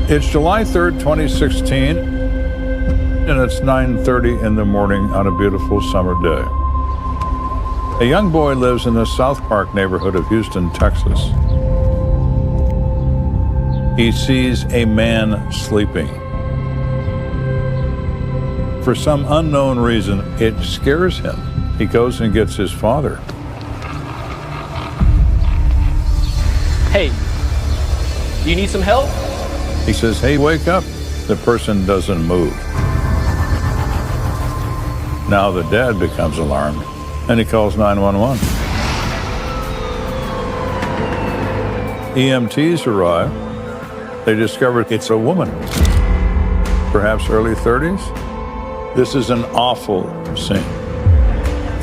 It's July 3rd, 2016, and it's 9:30 in the morning on a beautiful summer day. A young boy lives in the South Park neighborhood of Houston, Texas. He sees a man sleeping. For some unknown reason, it scares him. He goes and gets his father. Hey, do you need some help? He says, "Hey, wake up." The person doesn't move. Now the dad becomes alarmed, and he calls 911. EMTs arrive. They discover it's a woman, perhaps early 30s. This is an awful scene.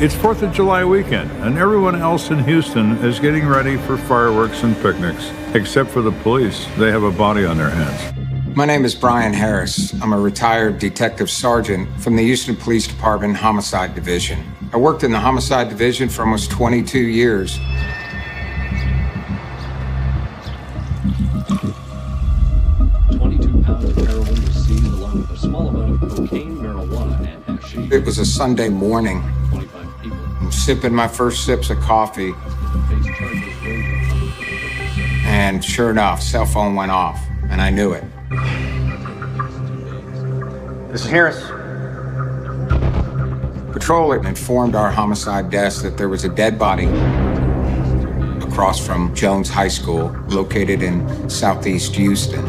It's 4th of July weekend, and everyone else in Houston is getting ready for fireworks and picnics, except for the police. They have a body on their hands. My name is Brian Harris. I'm a retired detective sergeant from the Houston Police Department Homicide Division. I worked in the Homicide Division for almost 22 years. It was a Sunday morning. I'm sipping my first sips of coffee. And sure enough, cell phone went off, and I knew it. This is Harris. Patrol informed our homicide desk that there was a dead body across from Jones High School, located in southeast Houston.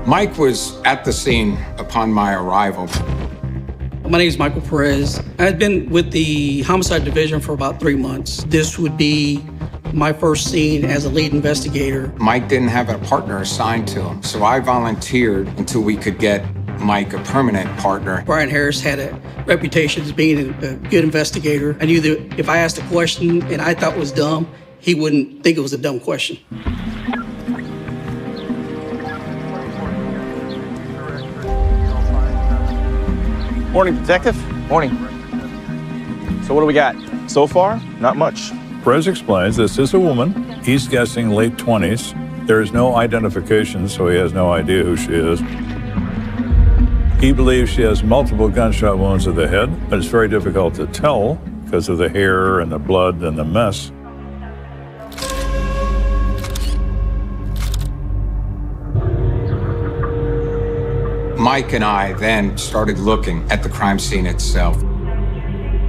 Mike was at the scene upon my arrival. My name is Michael Perez. I had been with the Homicide Division for about 3 months. This would be my first scene as a lead investigator. Mike didn't have a partner assigned to him, so I volunteered until we could get Mike a permanent partner. Brian Harris had a reputation as being a good investigator. I knew that if I asked a question and I thought was dumb, he wouldn't think it was a dumb question. Morning, Detective. Morning. So what do we got? So far, not much. Perez explains this is a woman. He's guessing late 20s. There is no identification, so he has no idea who she is. He believes she has multiple gunshot wounds to the head, but it's very difficult to tell because of the hair and the blood and the mess. Mike and I then started looking at the crime scene itself.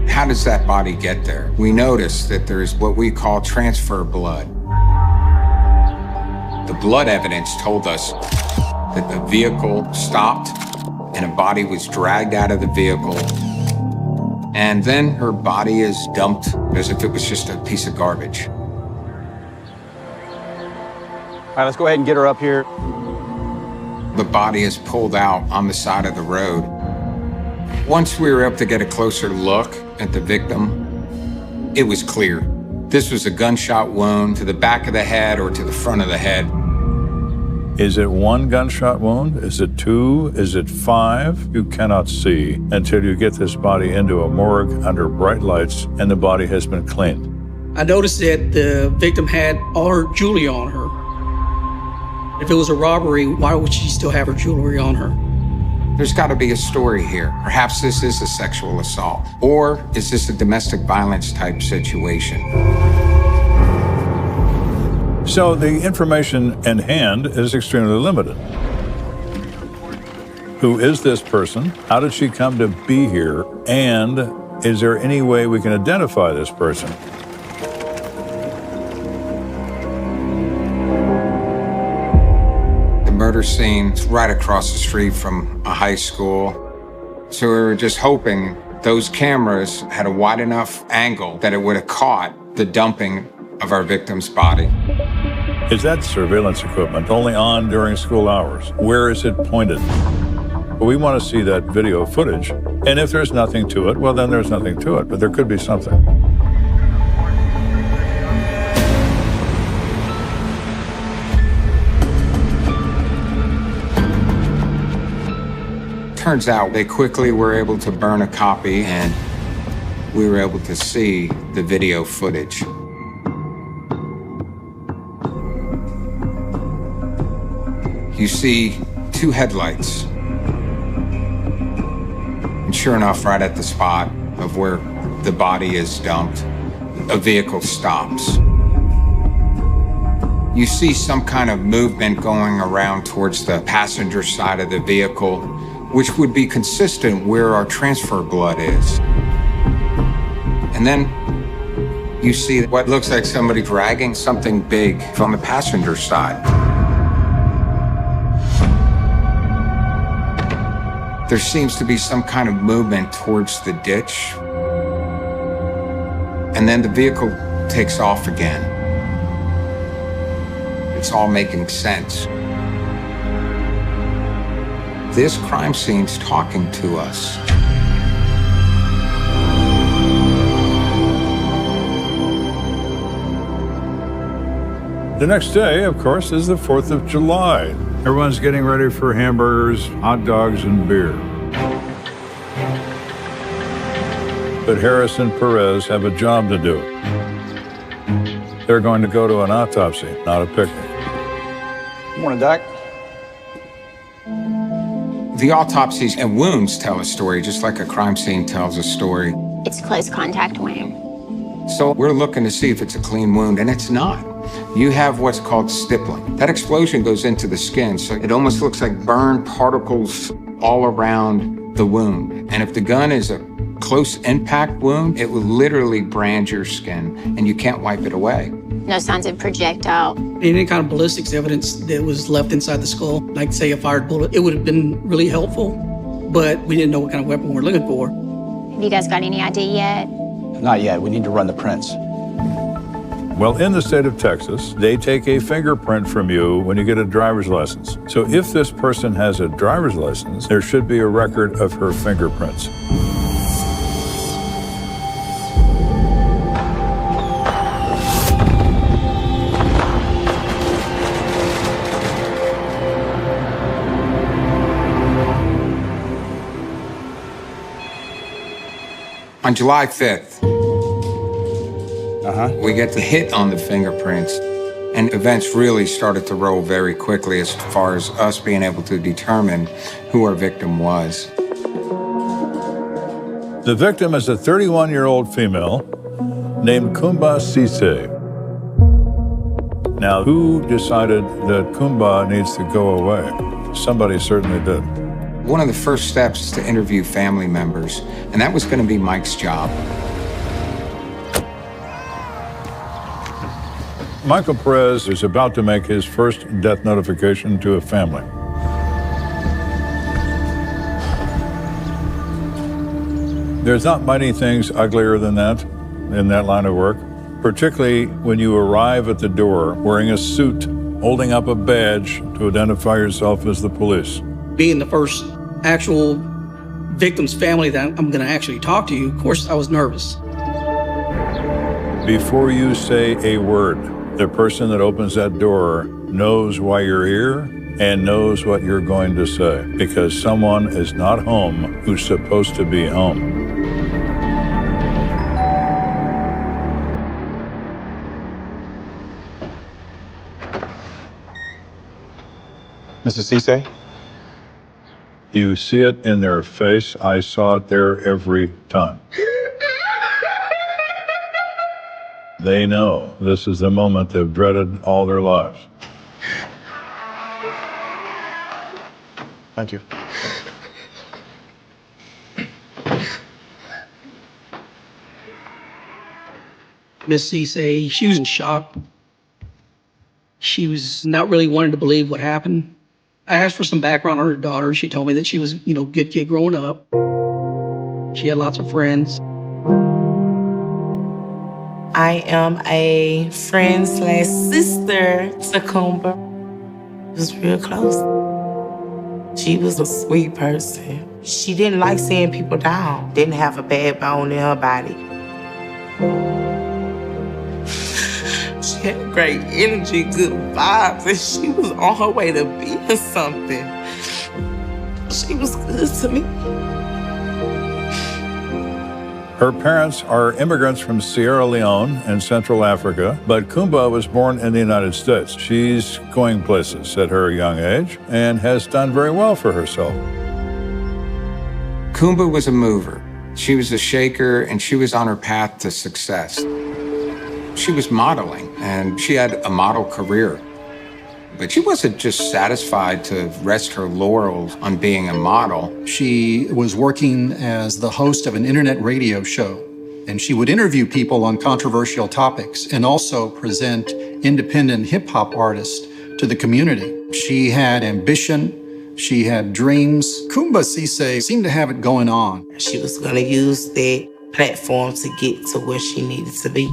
How does that body get there? We noticed that there is what we call transfer blood. The blood evidence told us that the vehicle stopped and a body was dragged out of the vehicle. And then her body is dumped as if it was just a piece of garbage. All right, let's go ahead and get her up here. The body is pulled out on the side of the road. Once we were able to get a closer look at the victim, it was clear. This was a gunshot wound to the back of the head or to the front of the head. Is it one gunshot wound? Is it two? Is it five? You cannot see until you get this body into a morgue under bright lights and the body has been cleaned. I noticed that the victim had all her jewelry on her. If it was a robbery, why would she still have her jewelry on her? There's got to be a story here. Perhaps this is a sexual assault, or is this a domestic violence type situation? So the information in hand is extremely limited. Who is this person? How did she come to be here? And is there any way we can identify this person? Murder scene right across the street from a high school. So we were just hoping those cameras had a wide enough angle that it would have caught the dumping of our victim's body. Is that surveillance equipment only on during school hours? Where is it pointed? Well, we want to see that video footage. And if there's nothing to it, well, then there's nothing to it, but there could be something. turns out they quickly were able to burn a copy, and we were able to see the video footage. You see 2 headlights. And sure enough, right at the spot of where the body is dumped, a vehicle stops. You see some kind of movement going around towards the passenger side of the vehicle, which would be consistent where our transfer blood is. And then you see what looks like somebody dragging something big from the passenger side. There seems to be some kind of movement towards the ditch. And then the vehicle takes off again. It's all making sense. This crime scene's talking to us. The next day, of course, is the 4th of July. Everyone's getting ready for hamburgers, hot dogs, and beer. But Harris and Perez have a job to do. They're going to go to an autopsy, not a picnic. Good morning, Doc. The autopsies and wounds tell a story, just like a crime scene tells a story. It's close contact wound. So we're looking to see if it's a clean wound, and it's not. You have what's called stippling. That explosion goes into the skin, so it almost looks like burned particles all around the wound. And if the gun is a close impact wound, it will literally brand your skin, and you can't wipe it away. No signs of projectile. Any kind of ballistics evidence that was left inside the skull, like say a fired bullet, it would have been really helpful, but we didn't know what kind of weapon we're looking for. Have you guys got any idea yet? Not yet. We need to run the prints. Well, in the state of Texas, they take a fingerprint from you when you get a driver's license. So if this person has a driver's license, there should be a record of her fingerprints. On July 5th, we get the hit on the fingerprints, and events really started to roll very quickly as far as us being able to determine who our victim was. The victim is a 31-year-old female named Kumba Sise. Now, who decided that Kumba needs to go away? Somebody certainly did. One of the first steps is to interview family members, and that was going to be Mike's job. Michael Perez is about to make his first death notification to a family. There's not many things uglier than that in that line of work, particularly when you arrive at the door wearing a suit, holding up a badge to identify yourself as the police. Being the first actual victim's family that I'm going to actually talk to you, of course, I was nervous. Before you say a word, the person that opens that door knows why you're here and knows what you're going to say, because someone is not home who's supposed to be home. Mr. Cisse? You see it in their face. I saw it there every time. They know this is the moment they've dreaded all their lives. Thank you. Miss Cisse, she was in shock. She was not really wanting to believe what happened. I asked for some background on her daughter. She told me that she was, good kid growing up. She had lots of friends. I am a friend/sister to Kumba. It was real close. She was a sweet person. She didn't like seeing people down. Didn't have a bad bone in her body. She had great energy, good vibes, and she was on her way to being something. She was good to me. Her parents are immigrants from Sierra Leone in Central Africa, but Kumba was born in the United States. She's going places at her young age and has done very well for herself. Kumba was a mover. She was a shaker, and she was on her path to success. She was modeling, and she had a model career. But she wasn't just satisfied to rest her laurels on being a model. She was working as the host of an internet radio show, and she would interview people on controversial topics and also present independent hip-hop artists to the community. She had ambition, she had dreams. Kumba Cisse seemed to have it going on. She was gonna use that platform to get to where she needed to be.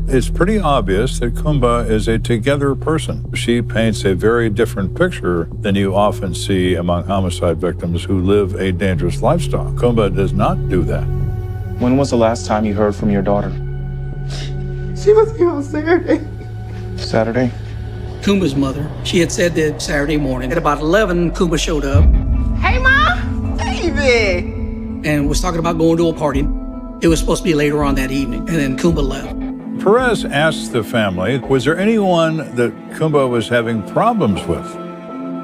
It's pretty obvious that Kumba is a together person. She paints a very different picture than you often see among homicide victims who live a dangerous lifestyle. Kumba does not do that. When was the last time you heard from your daughter? She was here on Saturday. Saturday? Kumba's mother, she had said that Saturday morning at about 11, Kumba showed up. Hey, Mom. Baby. And was talking about going to a party. It was supposed to be later on that evening, and then Kumba left. Perez asked the family, was there anyone that Kumba was having problems with?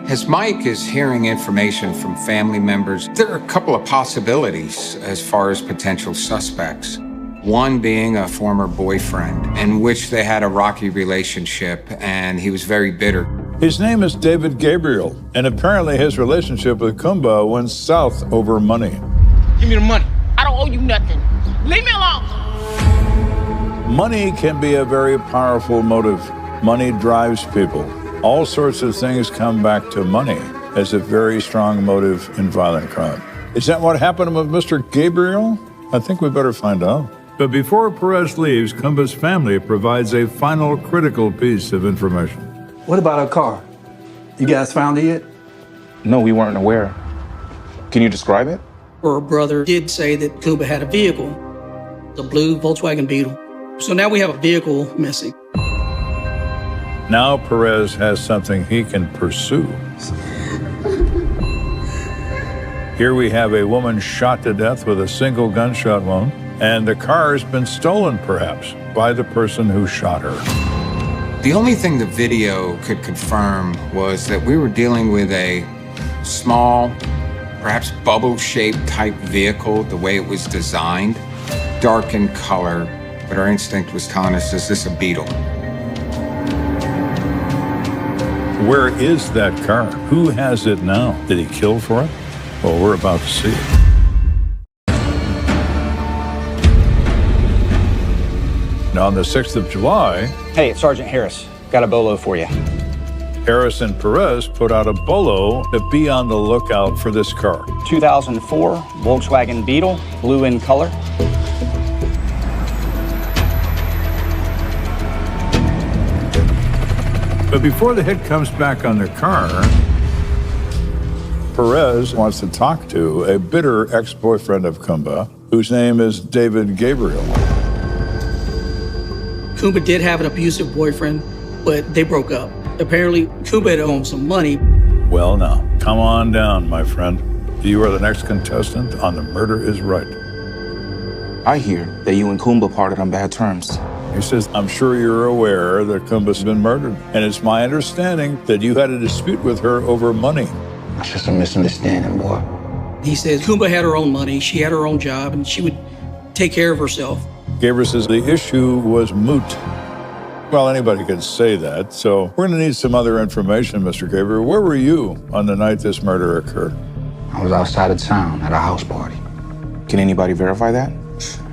As Mike is hearing information from family members, there are a couple of possibilities as far as potential suspects. One being a former boyfriend in which they had a rocky relationship and he was very bitter. His name is David Gabriel, and apparently his relationship with Kumba went south over money. Give me the money. I don't owe you nothing. Leave me alone. Money can be a very powerful motive. Money drives people. All sorts of things come back to money as a very strong motive in violent crime. Is that what happened with Mr. Gabriel? I think we better find out. But before Perez leaves, Kumba's family provides a final critical piece of information. What about her car? You guys found it yet? No, we weren't aware. Can you describe it? Her brother did say that Kumba had a vehicle, the blue Volkswagen Beetle. So now we have a vehicle missing. Now Perez has something he can pursue. Here we have a woman shot to death with a single gunshot wound, and the car has been stolen, perhaps, by the person who shot her. The only thing the video could confirm was that we were dealing with a small, perhaps bubble-shaped type vehicle, the way it was designed, dark in color, but our instinct was telling us, is this a Beetle? Where is that car? Who has it now? Did he kill for it? Well, we're about to see it. Now, on the 6th of July, Hey, it's Sergeant Harris. Got a bolo for you. Harris and Perez put out a bolo to be on the lookout for this car. 2004 Volkswagen Beetle, blue in color. But before the hit comes back on the car, Perez wants to talk to a bitter ex-boyfriend of Kumba, whose name is David Gabriel. Kumba did have an abusive boyfriend, but they broke up. Apparently, Kumba had owed some money. Well, now, come on down, my friend. You are the next contestant on The Murder is Right. I hear that you and Kumba parted on bad terms. He says, I'm sure you're aware that Kumba's been murdered, and it's my understanding that you had a dispute with her over money. It's just a misunderstanding, boy. He says Kumba had her own money, she had her own job, and she would take care of herself. Gabriel says the issue was moot. Well, anybody could say that, so we're going to need some other information, Mr. Gabriel. Where were you on the night this murder occurred? I was outside of town at a house party. Can anybody verify that?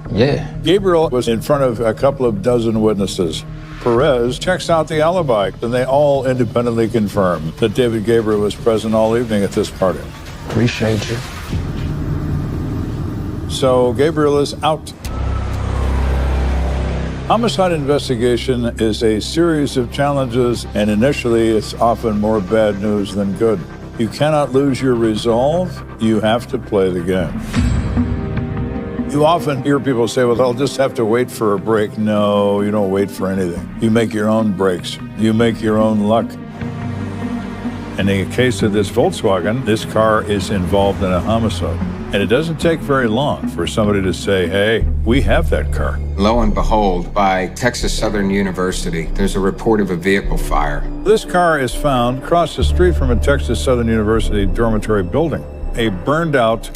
Yeah. Gabriel was in front of a couple of dozen witnesses. Perez checks out the alibi, and they all independently confirm that David Gabriel was present all evening at this party. Appreciate you. So Gabriel is out. Homicide investigation is a series of challenges, and initially it's often more bad news than good. You cannot lose your resolve. You have to play the game. You often hear people say, well, I'll just have to wait for a break. No, you don't wait for anything. You make your own breaks. You make your own luck. And in the case of this Volkswagen, this car is involved in a homicide. And it doesn't take very long for somebody to say, hey, we have that car. Lo and behold, by Texas Southern University, there's a report of a vehicle fire. This car is found across the street from a Texas Southern University dormitory building. A burned out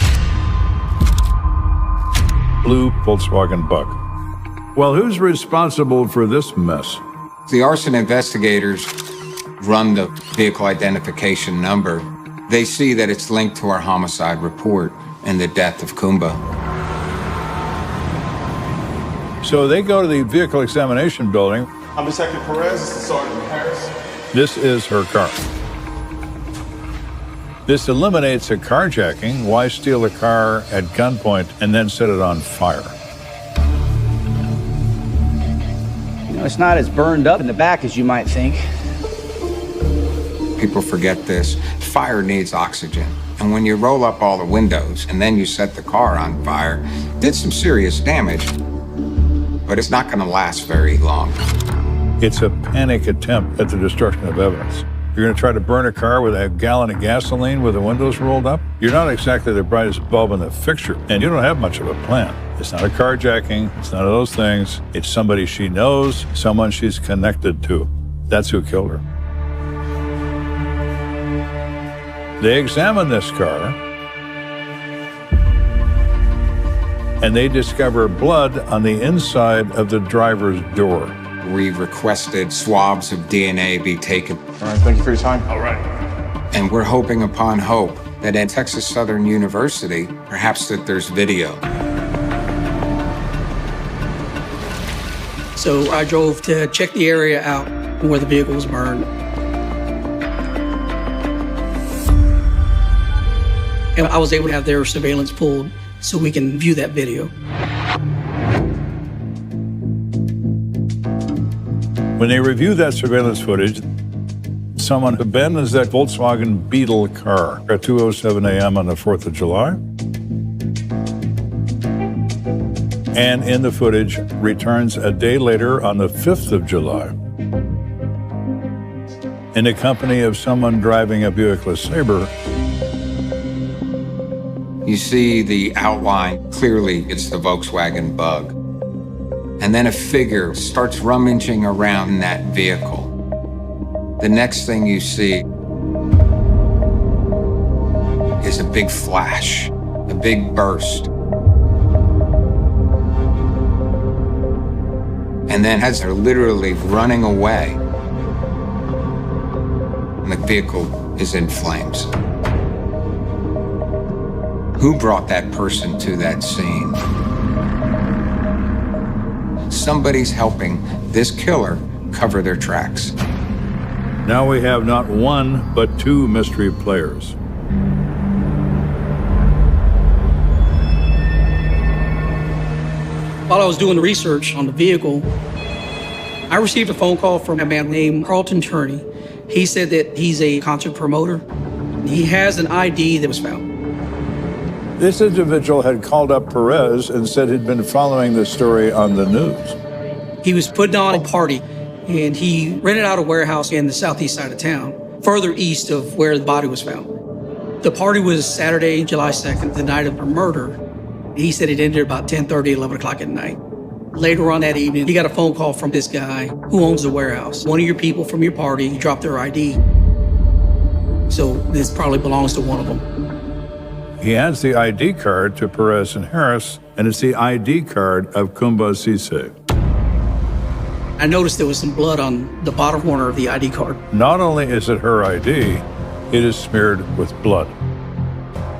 blue Volkswagen Bug. Well, who's responsible for this mess? The arson investigators run the vehicle identification number. They see that it's linked to our homicide report and the death of Kenda. So they go to the vehicle examination building. I'm Detective Perez. This is Sergeant Harris. This is her car. This eliminates a carjacking. Why steal a car at gunpoint and then set it on fire? You know, it's not as burned up in the back as you might think. People forget this. Fire needs oxygen. And when you roll up all the windows and then you set the car on fire, did some serious damage, but it's not going to last very long. It's a panic attempt at the destruction of evidence. You're going to try to burn a car with a gallon of gasoline with the windows rolled up? You're not exactly the brightest bulb in the fixture, and you don't have much of a plan. It's not a carjacking. It's none of those things. It's somebody she knows, someone she's connected to. That's who killed her. They examine this car, and they discover blood on the inside of the driver's door. We requested swabs of DNA be taken. All right, thank you for your time. All right. And we're hoping upon hope that at Texas Southern University, perhaps that there's video. So I drove to check the area out where the vehicle was burned. And I was able to have their surveillance pulled so we can view that video. When they review that surveillance footage, someone abandons that Volkswagen Beetle car at 2:07 a.m. on the 4th of July. And in the footage, returns a day later on the 5th of July in the company of someone driving a Buick LeSabre. You see the outline. Clearly, it's the Volkswagen Bug. And then a figure starts rummaging around in that vehicle. The next thing you see is a big flash, a big burst. And then as they're literally running away, and the vehicle is in flames. Who brought that person to that scene? Somebody's helping this killer cover their tracks. Now we have not one, but two mystery players. While I was doing the research on the vehicle, I received a phone call from a man named Carlton Turney. He said that he's a concert promoter. He has an ID that was found. This individual had called up Perez and said he'd been following the story on the news. He was putting on a party, and he rented out a warehouse in the southeast side of town, further east of where the body was found. The party was Saturday, July 2nd, the night of the murder. He said it ended about 10:30, 11 o'clock at night. Later on that evening, he got a phone call from this guy who owns the warehouse. One of your people from your party dropped their ID. So this probably belongs to one of them. He hands the ID card to Perez and Harris, and it's the ID card of Kenda Cisse. I noticed there was some blood on the bottom corner of the ID card. Not only is it her ID, it is smeared with blood.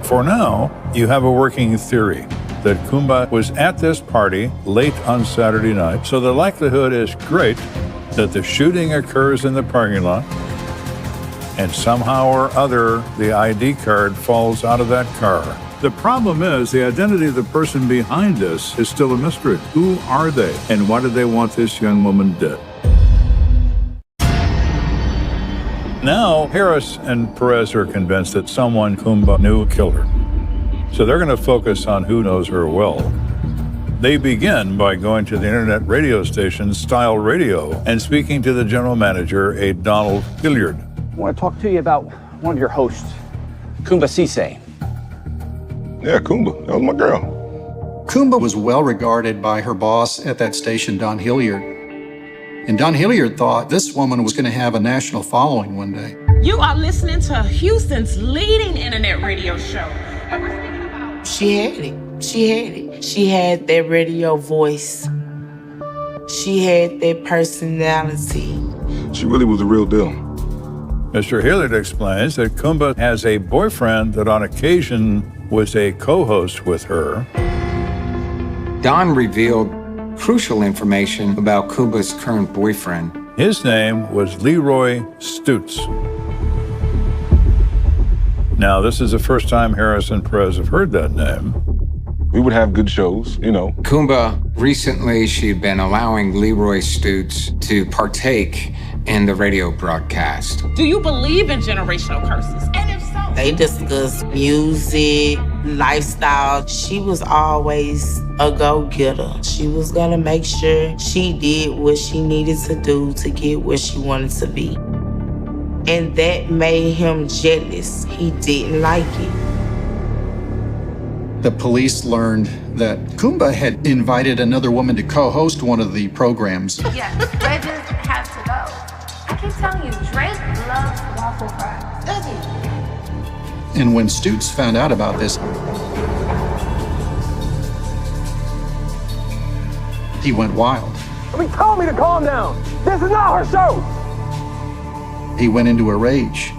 For now, you have a working theory that Kenda was at this party late on Saturday night, so the likelihood is great that the shooting occurs in the parking lot, and somehow or other, the ID card falls out of that car. The problem is the identity of the person behind this is still a mystery. Who are they, and why did they want this young woman dead? Now, Harris and Perez are convinced that someone Kenda knew killed her. So they're going to focus on who knows her well. They begin by going to the internet radio station Style Radio and speaking to the general manager, a Donald Hilliard. I want to talk to you about one of your hosts, Kenda Cisse. Yeah, Kumba. That was my girl. Kumba was well regarded by her boss at that station, Don Hilliard. And Don Hilliard thought this woman was going to have a national following one day. You are listening to Houston's leading internet radio show. She had it. She had it. She had that radio voice. She had that personality. She really was the real deal. Mr. Hilliard explains that Kumba has a boyfriend that on occasion was a co-host with her. Don revealed crucial information about Kumba's current boyfriend. His name was Leroy Stutz. Now, this is the first time Harris and Perez have heard that name. We would have good shows, you know. Kumba, recently she'd been allowing Leroy Stutz to partake in the radio broadcast. Do you believe in generational curses? And if so, They discussed music, lifestyle. She was always a go-getter. She was gonna make sure she did what she needed to do to get where she wanted to be. And that made him jealous. He didn't like it. The police learned that Kumba had invited another woman to co-host one of the programs. Yes, Regis has to go. I keep telling you, Drake loves waffle fries. Does he? And when Stutz found out about this, he went wild. I mean, tell me to calm down. This is not her show. He went into a rage.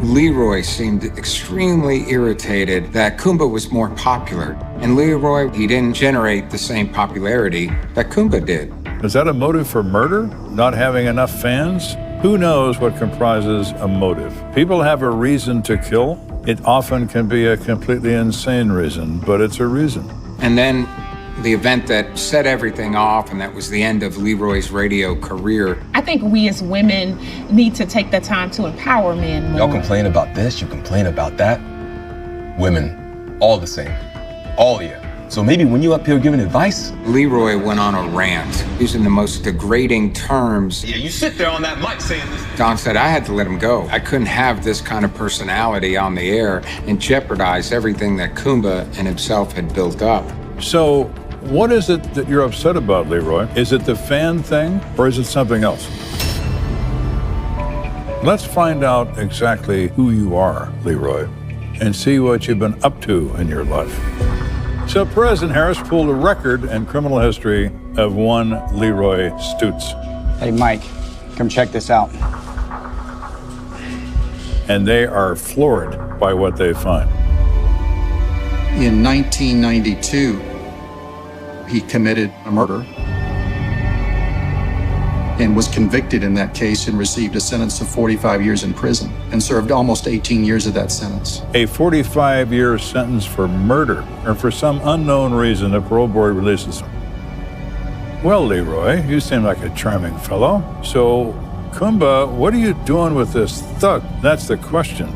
Leroy seemed extremely irritated that Kumba was more popular. And Leroy, he didn't generate the same popularity that Kumba did. Is that a motive for murder? Not having enough fans? Who knows what comprises a motive? People have a reason to kill. It often can be a completely insane reason, but it's a reason. And then the event that set everything off, and that was the end of Leroy's radio career. I think we as women need to take the time to empower men more. Y'all complain about this, you complain about that. Women, all the same. All of you. So maybe when you up here giving advice. Leroy went on a rant, using the most degrading terms. Yeah, you sit there on that mic saying this. Don said I had to let him go. I couldn't have this kind of personality on the air and jeopardize everything that Kumba and himself had built up. So, what is it that you're upset about, Leroy? Is it the fan thing, or is it something else? Let's find out exactly who you are, Leroy, and see what you've been up to in your life. So Perez and Harris pulled a record in criminal history of one Leroy Stutz. Hey, Mike, come check this out. And they are floored by what they find. In 1992, he committed a murder and was convicted in that case and received a sentence of 45 years in prison and served almost 18 years of that sentence. A 45-year sentence for murder, or for some unknown reason, the parole board releases him. Well, Leroy, you seem like a charming fellow. So, Kumba, what are you doing with this thug? That's the question.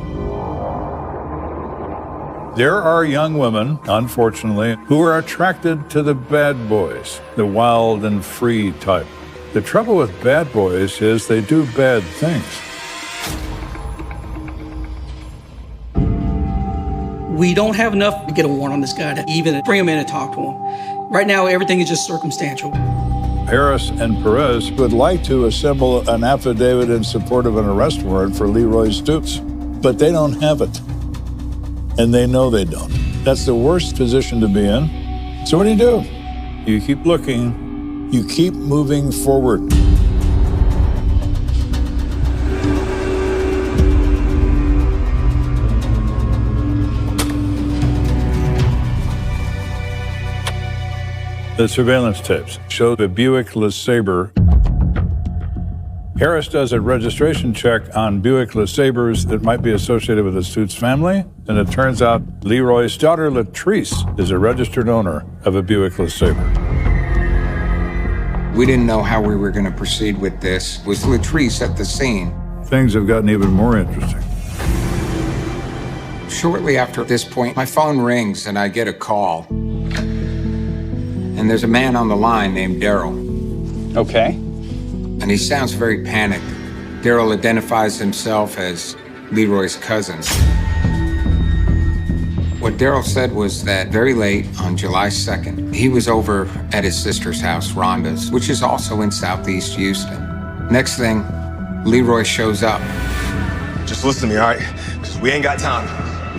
There are young women, unfortunately, who are attracted to the bad boys, the wild and free type. The trouble with bad boys is they do bad things. We don't have enough to get a warrant on this guy to even bring him in and talk to him. Right now, everything is just circumstantial. Harris and Perez would like to assemble an affidavit in support of an arrest warrant for Leroy Stutz, but they don't have it. And they know they don't. That's the worst position to be in. So what do? You keep looking. You keep moving forward. The surveillance tapes show the Buick LeSabre. Harris does a registration check on Buick LeSabres that might be associated with the Stutz family, and it turns out Leroy's daughter Latrice is a registered owner of a Buick LeSabre. We didn't know how we were going to proceed with this. With Latrice at the scene. Things have gotten even more interesting. Shortly after this point, my phone rings and I get a call. And there's a man on the line named Daryl. Okay. and he sounds very panicked. Daryl identifies himself as Leroy's cousin. What Daryl said was that very late on July 2nd, he was over at his sister's house, Rhonda's, which is also in Southeast Houston. Next thing, Leroy shows up. Just listen to me, all right? Because we ain't got time.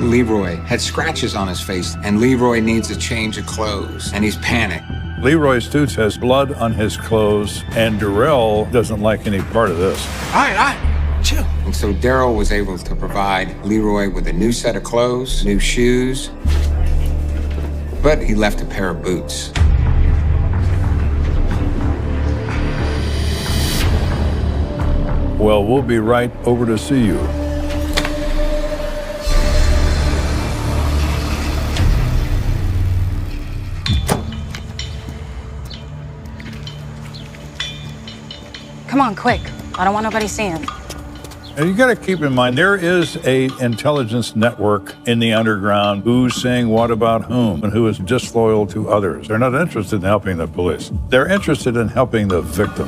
Leroy had scratches on his face, and Leroy needs a change of clothes, and he's panicked. Leroy Stutz has blood on his clothes, and Darrell doesn't like any part of this. All right, chill. And so Daryl was able to provide Leroy with a new set of clothes, new shoes, but he left a pair of boots. Well, we'll be right over to see you. Come on, quick. I don't want nobody seeing. And you got to keep in mind, there is a intelligence network in the underground who's saying what about whom and who is disloyal to others. They're not interested in helping the police. They're interested in helping the victim.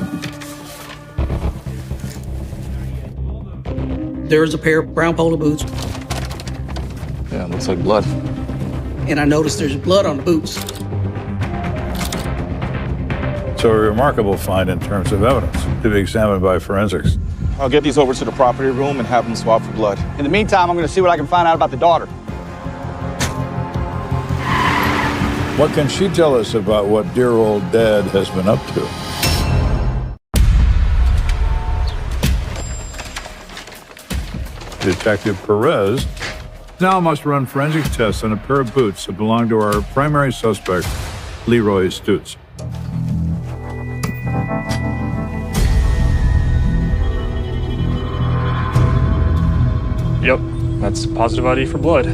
There's a pair of brown polo boots, Yeah, it looks like blood. and I noticed there's blood on the boots. So a remarkable find in terms of evidence to be examined by forensics. I'll get these over to the property room and have them swab for blood. In the meantime, I'm going to see what I can find out about the daughter. What can she tell us about what dear old dad has been up to? Detective Perez now must run forensic tests on a pair of boots that belong to our primary suspect, Leroy Stutz. Yep, that's positive ID for blood.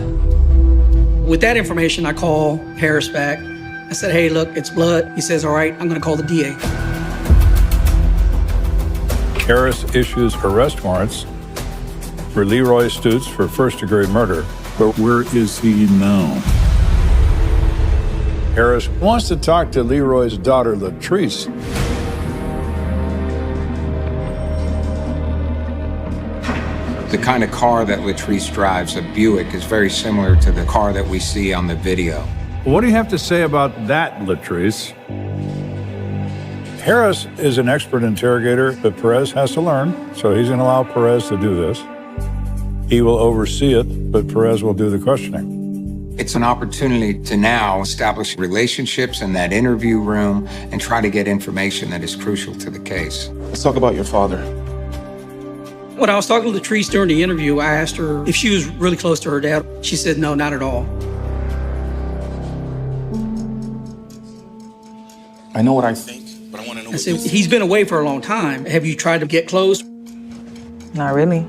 With that information, I call Harris back. I said, hey, look, it's blood. He says, all right, I'm going to call the DA. Harris issues arrest warrants for Leroy Stutz for first-degree murder. But where is he now? Harris wants to talk to Leroy's daughter, Latrice. The kind of car that Latrice drives, a Buick, is very similar to the car that we see on the video. What do you have to say about that, Latrice? Harris is an expert interrogator, but Perez has to learn, so he's going to allow Perez to do this. He will oversee it, but Perez will do the questioning. It's an opportunity to now establish relationships in that interview room and try to get information that is crucial to the case. Let's talk about your father. When I was talking to Latrice during the interview, I asked her if she was really close to her dad. She said, no, not at all. I know what I think, but I want to know. I said, he's been away for a long time. Have you tried to get close? Not really.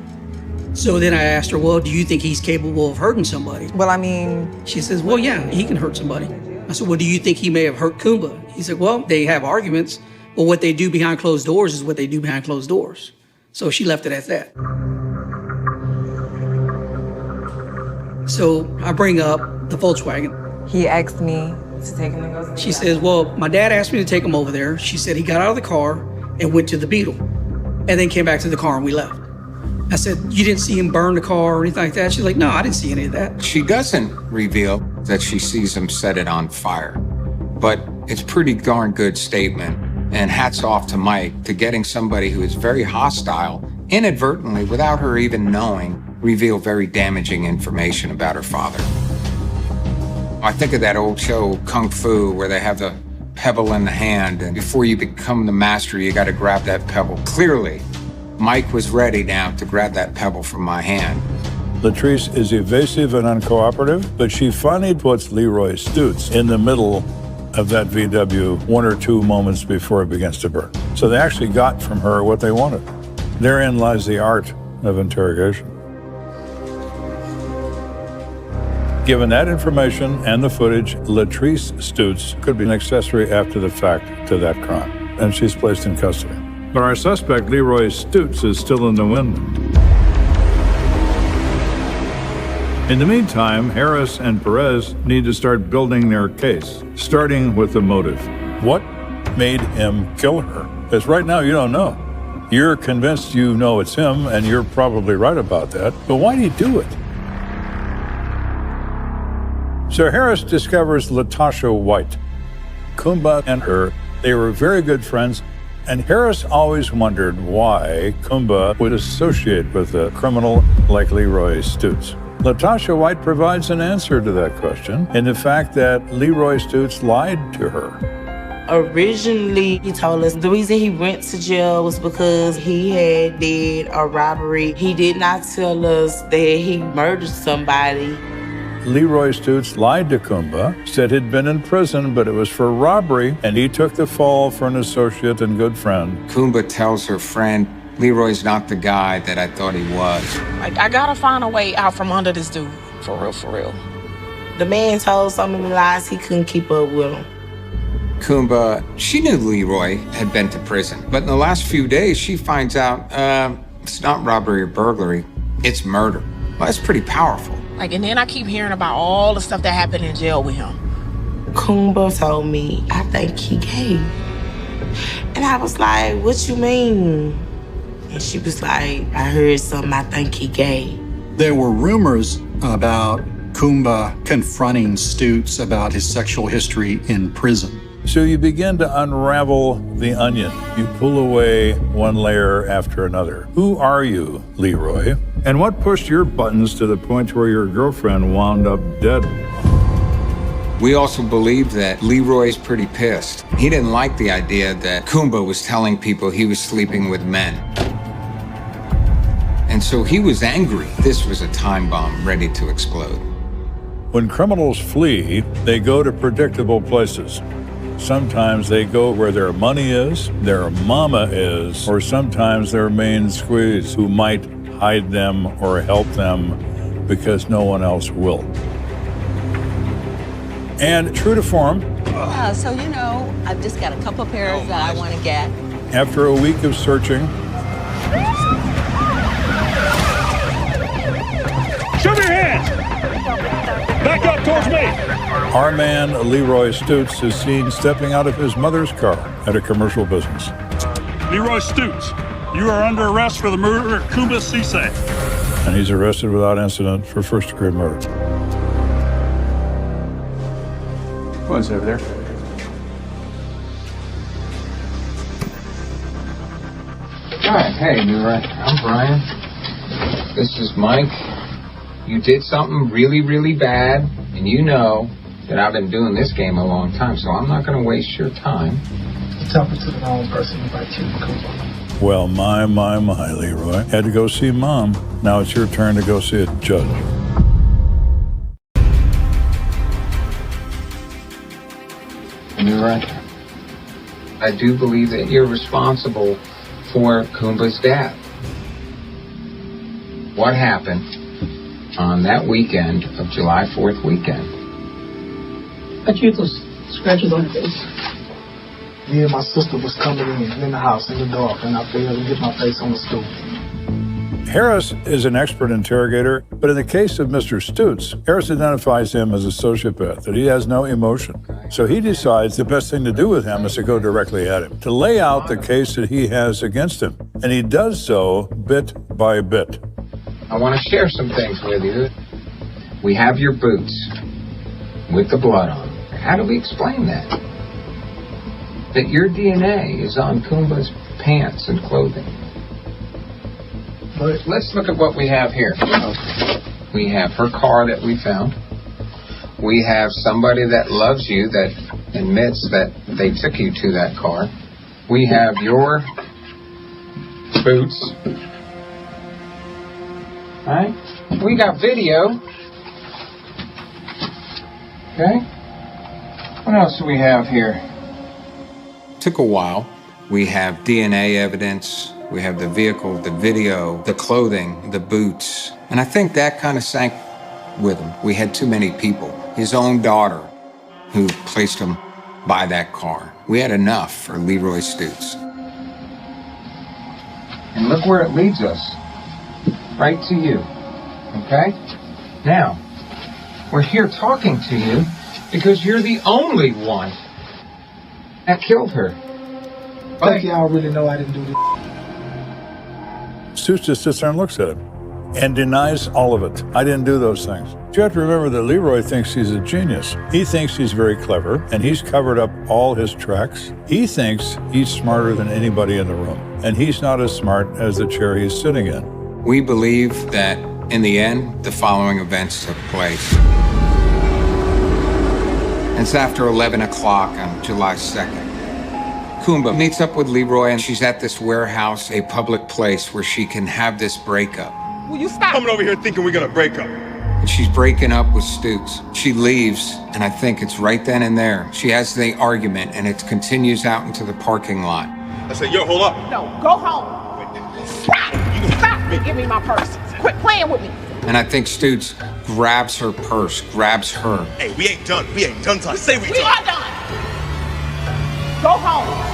So then I asked her, well, do you think he's capable of hurting somebody? Well, I mean... She says, well, yeah, he can hurt somebody. I said, well, do you think he may have hurt Kumba? He said, well, they have arguments, but what they do behind closed doors is what they do behind closed doors. So she left it at that. So I bring up the Volkswagen. He asked me to take him to go. She says, well, my dad asked me to take him over there. She said he got out of the car and went to the Beetle and then came back to the car and we left. I said, you didn't see him burn the car or anything like that? She's like, no, I didn't see any of that. She doesn't reveal that she sees him set it on fire, but it's a pretty darn good statement. And hats off to Mike to getting somebody who is very hostile, inadvertently, without her even knowing, reveal very damaging information about her father. I think of that old show, Kung Fu, where they have the pebble in the hand, and before you become the master, you got to grab that pebble. Clearly, Mike was ready now to grab that pebble from my hand. Latrice is evasive and uncooperative, but she finally puts Leroy Stutz in the middle of that VW 1 or 2 moments before it begins to burn. So they actually got from her what they wanted. Therein lies the art of interrogation. Given that information and the footage, Latrice Stutz could be an accessory after the fact to that crime, and she's placed in custody. But our suspect, Leroy Stutz, is still in the wind. In the meantime, Harris and Perez need to start building their case, starting with the motive. What made him kill her? Because right now you don't know. You're convinced you know it's him, and you're probably right about that. But why did he do it? So Harris discovers Latasha White. Kumba and her, they were very good friends, and Harris always wondered why Kumba would associate with a criminal like Leroy Stutz. Latasha White provides an answer to that question in the fact that Leroy Stutz lied to her. Originally, he told us the reason he went to jail was because he had did a robbery. He did not tell us that he murdered somebody. Leroy Stutz lied to Kumba, said he'd been in prison, but it was for robbery, and he took the fall for an associate and good friend. Kumba tells her friend, Leroy's not the guy that I thought he was. I gotta find a way out from under this dude. For real, for real. The man told so many lies he couldn't keep up with him. Kumba, she knew Leroy had been to prison, but in the last few days, she finds out it's not robbery or burglary, it's murder. Well, that's pretty powerful. And then I keep hearing about all the stuff that happened in jail with him. Kumba told me, I think he gay. And I was like, what you mean? And she was like, I heard something, I think he gay. There were rumors about Kumba confronting Stutz about his sexual history in prison. So you begin to unravel the onion. You pull away one layer after another. Who are you, Leroy? And what pushed your buttons to the point where your girlfriend wound up dead? We also believe that Leroy's pretty pissed. He didn't like the idea that Kumba was telling people he was sleeping with men. And so he was angry. This was a time bomb ready to explode. When criminals flee, they go to predictable places. Sometimes they go where their money is, their mama is, or sometimes their main squeeze, who might hide them or help them because no one else will. And true to form, so I've just got a couple pairs that I want to get. After a week of searching, show me your hands! Back up towards me! our man Leroy Stutz is seen stepping out of his mother's car at a commercial business. Leroy Stutz, you are under arrest for the murder of Kumba Cisse. And he's arrested without incident for first-degree murder. What's over there? Hi, hey, Leroy. I'm Brian. This is Mike. You did something really, really bad, and you know that I've been doing this game a long time, so I'm not going to waste your time. You're talking to the wrong person about you, Kumba. Well, my, Leroy. Had to go see Mom. Now it's your turn to go see a judge. Leroy, I do believe that you're responsible for Kumba's death. What happened on that weekend of July 4th weekend? I get those scratches on your face. Me and my sister was coming in the house in the dark, and I failed to get my face on the stool. Harris is an expert interrogator, but in the case of Mr. Stutz, Harris identifies him as a sociopath, that he has no emotion. So he decides the best thing to do with him is to go directly at him, to lay out the case that he has against him. And he does so bit by bit. I want to share some things with you. We have your boots with the blood on them. How do we explain that? That your DNA is on Kumba's pants and clothing. Let's look at what we have here. We have her car that we found. We have somebody that loves you that admits that they took you to that car. We have your boots. All right? We got video. Okay? What else do we have here? Took a while. We have DNA evidence. We have the vehicle, the video, the clothing, the boots. And I think that kind of sank with him. We had too many people. His own daughter who placed him by that car. We had enough for Leroy Stutz. And look where it leads us. Right to you. Okay? Now, we're here talking to you because you're the only one that killed her. Like y'all really know I didn't do this. Stoots just sits there and looks at him and denies all of it. I didn't do those things. You have to remember that Leroy thinks he's a genius. He thinks he's very clever, and he's covered up all his tracks. He thinks he's smarter than anybody in the room, and he's not as smart as the chair he's sitting in. We believe that, in the end, the following events took place. It's after 11 o'clock on July 2nd. Kumba meets up with Leroy, and she's at this warehouse, a public place where she can have this breakup. Will you stop? Coming over here thinking we're gonna break up. And she's breaking up with Stoots. She leaves, and I think it's right then and there. She has the argument, and it continues out into the parking lot. I said, yo, hold up. No, go home. Stop! Stop! Give me my purse. Quit playing with me. And I think Stoots grabs her purse, grabs her. Hey, we ain't done. We ain't done. Say we We are done. Go home.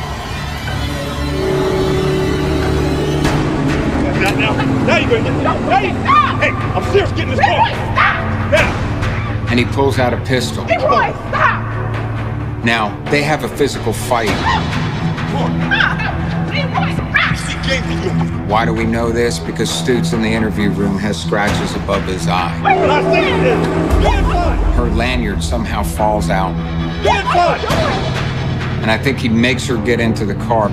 Now you're gonna get. Stop! Hey, I'm serious. Get in this car. Stop! Now. And he pulls out a pistol. Leroy, stop! Now, they have a physical fight. Why do we know this? Because Stoots in the interview room has scratches above his eye. Her lanyard somehow falls out. And I think he makes her get into the car.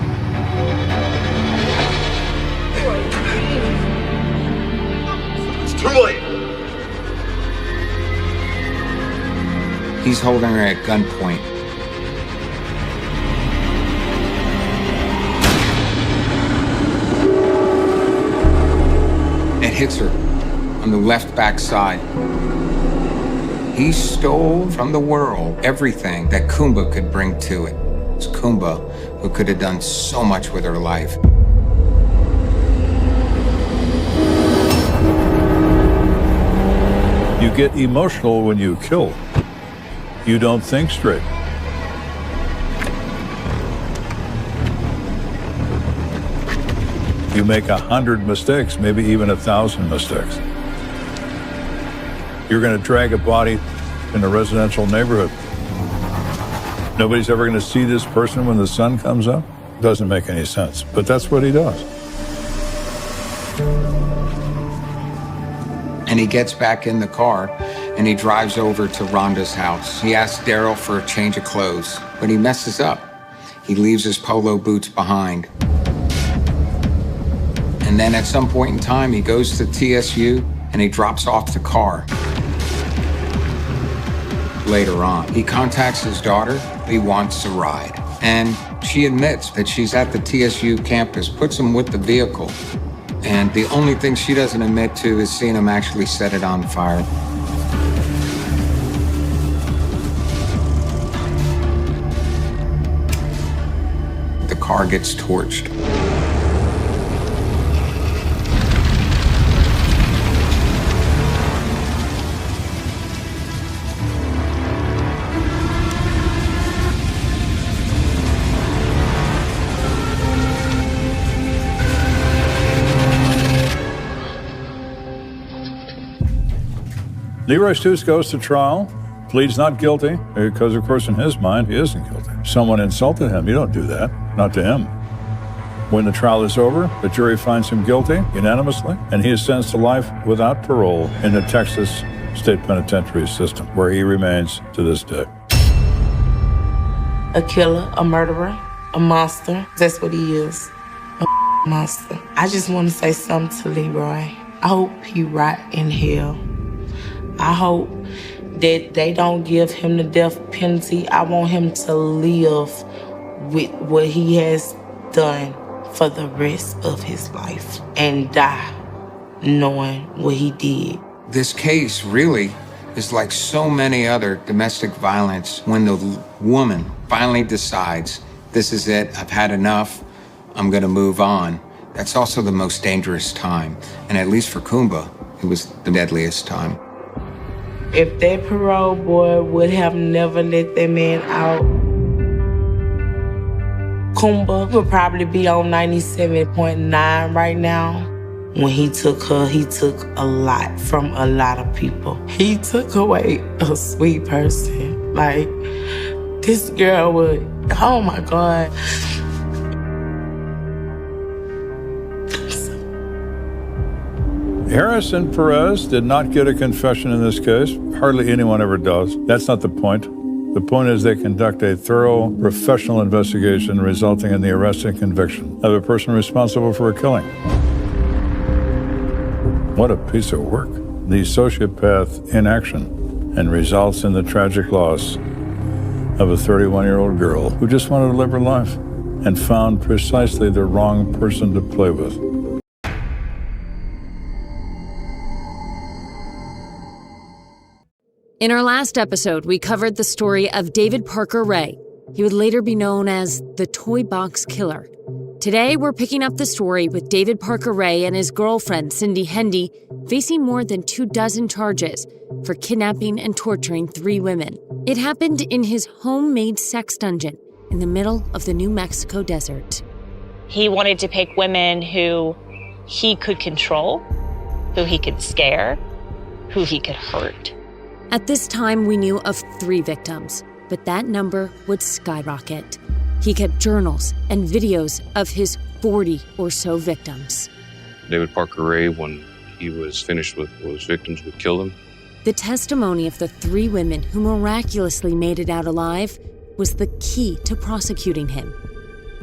It's too late. He's holding her at gunpoint. It hits her on the left backside. He stole from the world everything that Kumba could bring to it. It's Kumba who could have done so much with her life. You get emotional when you kill. You don't think straight. You make 100 mistakes, maybe even 1,000 mistakes. You're going to drag a body in a residential neighborhood. Nobody's ever going to see this person when the sun comes up. Doesn't make any sense, but that's what he does. And he gets back in the car and he drives over to Rhonda's house. He asks Daryl for a change of clothes, but he messes up. He leaves his polo boots behind. And then at some point in time, he goes to TSU and he drops off the car. Later on, he contacts his daughter. He wants a ride. And she admits that she's at the TSU campus, puts him with the vehicle. And the only thing she doesn't admit to is seeing him actually set it on fire. The car gets torched. Leroy Stoots goes to trial, pleads not guilty, because, of course, in his mind, he isn't guilty. Someone insulted him. You don't do that, not to him. When the trial is over, the jury finds him guilty unanimously, and he is sentenced to life without parole in the Texas State Penitentiary system, where he remains to this day. A killer, a murderer, a monster. That's what he is, a monster. I just want to say something to Leroy. I hope he rot in hell. I hope that they don't give him the death penalty. I want him to live with what he has done for the rest of his life and die knowing what he did. This case really is like so many other domestic violence when the woman finally decides, this is it, I've had enough, I'm gonna move on. That's also the most dangerous time. And at least for Kumba, it was the deadliest time. If that parole board would have never let that man out, Kumba would probably be on 97.9 right now. When he took her, he took a lot from a lot of people. He took away a sweet person. Like, this girl would, oh my God. Harris and Perez did not get a confession in this case. Hardly anyone ever does. That's not the point. The point is they conduct a thorough professional investigation resulting in the arrest and conviction of a person responsible for a killing. What a piece of work. The sociopath in action, and results in the tragic loss of a 31-year-old girl who just wanted to live her life and found precisely the wrong person to play with. In our last episode, we covered the story of David Parker Ray. He would later be known as the Toy Box Killer. Today, we're picking up the story with David Parker Ray and his girlfriend, Cindy Hendy, facing more than 24 charges for kidnapping and torturing 3 women. It happened in his homemade sex dungeon in the middle of the New Mexico desert. He wanted to pick women who he could control, who he could scare, who he could hurt. At this time, we knew of 3 victims, but that number would skyrocket. He kept journals and videos of his 40 or so victims. David Parker Ray, when he was finished with those victims, would kill them. The testimony of the 3 women who miraculously made it out alive was the key to prosecuting him.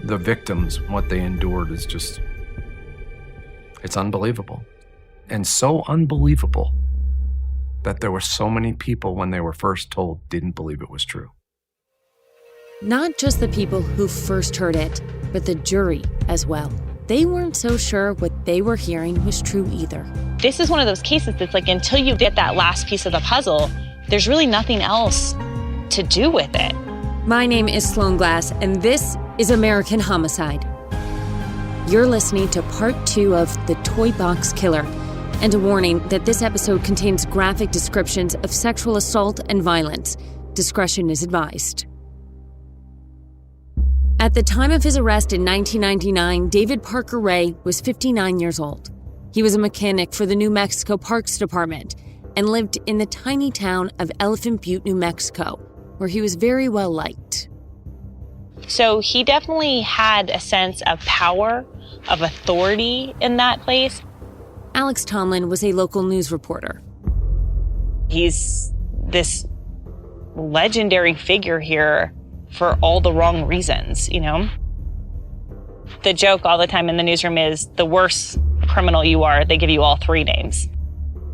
The victims, what they endured is just, it's unbelievable. And so unbelievable that there were so many people when they were first told didn't believe it was true. Not just the people who first heard it, but the jury as well. They weren't so sure what they were hearing was true either. This is one of those cases that's like, until you get that last piece of the puzzle, there's really nothing else to do with it. My name is Sloan Glass, and this is American Homicide. You're listening to part 2 of The Toy Box Killer, and a warning that this episode contains graphic descriptions of sexual assault and violence. Discretion is advised. At the time of his arrest in 1999, David Parker Ray was 59 years old. He was a mechanic for the New Mexico Parks Department and lived in the tiny town of Elephant Butte, New Mexico, where he was very well liked. So he definitely had a sense of power, of authority in that place. Alex Tomlin was a local news reporter. He's this legendary figure here for all the wrong reasons, you know? The joke all the time in the newsroom is the worse criminal you are, they give you all 3 names.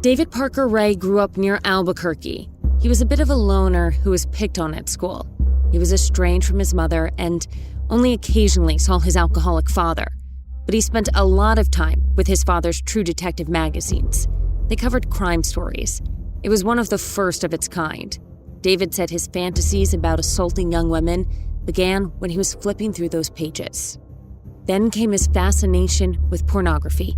David Parker Ray grew up near Albuquerque. He was a bit of a loner who was picked on at school. He was estranged from his mother and only occasionally saw his alcoholic father. But he spent a lot of time with his father's True Detective magazines. They covered crime stories. It was one of the first of its kind. David said his fantasies about assaulting young women began when he was flipping through those pages. Then came his fascination with pornography.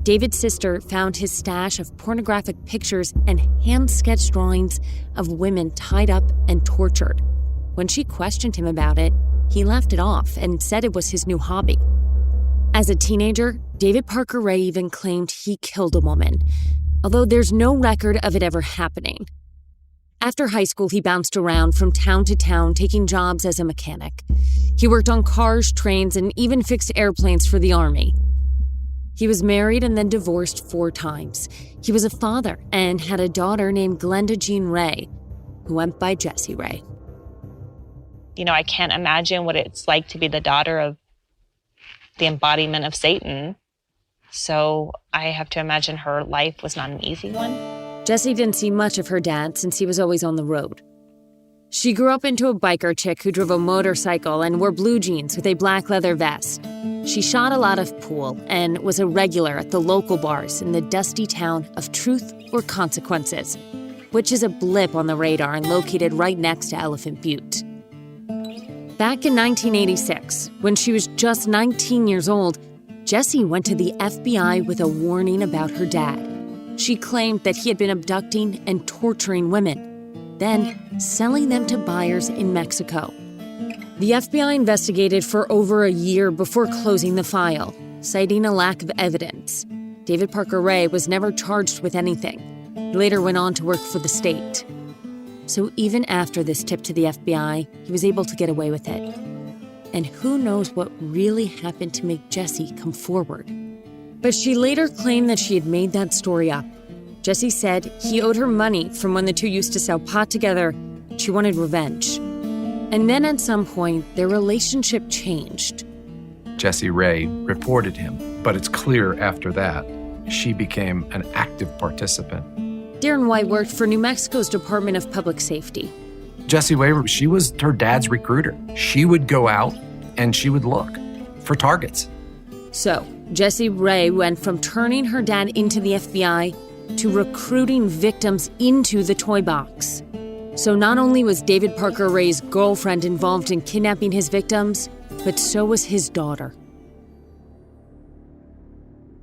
David's sister found his stash of pornographic pictures and hand-sketched drawings of women tied up and tortured. When she questioned him about it, he laughed it off and said it was his new hobby. As a teenager, David Parker Ray even claimed he killed a woman, although there's no record of it ever happening. After high school, he bounced around from town to town, taking jobs as a mechanic. He worked on cars, trains, and even fixed airplanes for the Army. He was married and then divorced 4 times. He was a father and had a daughter named Glenda Jean Ray, who went by Jessie Ray. You know, I can't imagine what it's like to be the daughter of the embodiment of Satan. So I have to imagine her life was not an easy one. Jessie didn't see much of her dad since he was always on the road. She grew up into a biker chick who drove a motorcycle and wore blue jeans with a black leather vest. She shot a lot of pool and was a regular at the local bars in the dusty town of Truth or Consequences, which is a blip on the radar and located right next to Elephant Butte. Back in 1986, when she was just 19 years old, Jessie went to the FBI with a warning about her dad. She claimed that he had been abducting and torturing women, then selling them to buyers in Mexico. The FBI investigated for over a year before closing the file, citing a lack of evidence. David Parker Ray was never charged with anything. He later went on to work for the state. So even after this tip to the FBI, he was able to get away with it. And who knows what really happened to make Jessie come forward. But she later claimed that she had made that story up. Jesse said he owed her money from when the two used to sell pot together. She wanted revenge. And then at some point, their relationship changed. Jesse Ray reported him, but it's clear after that, she became an active participant. Darren White worked for New Mexico's Department of Public Safety. Jessie Ray, she was her dad's recruiter. She would go out and she would look for targets. So, Jessie Ray went from turning her dad into the FBI to recruiting victims into the toy box. So not only was David Parker Ray's girlfriend involved in kidnapping his victims, but so was his daughter.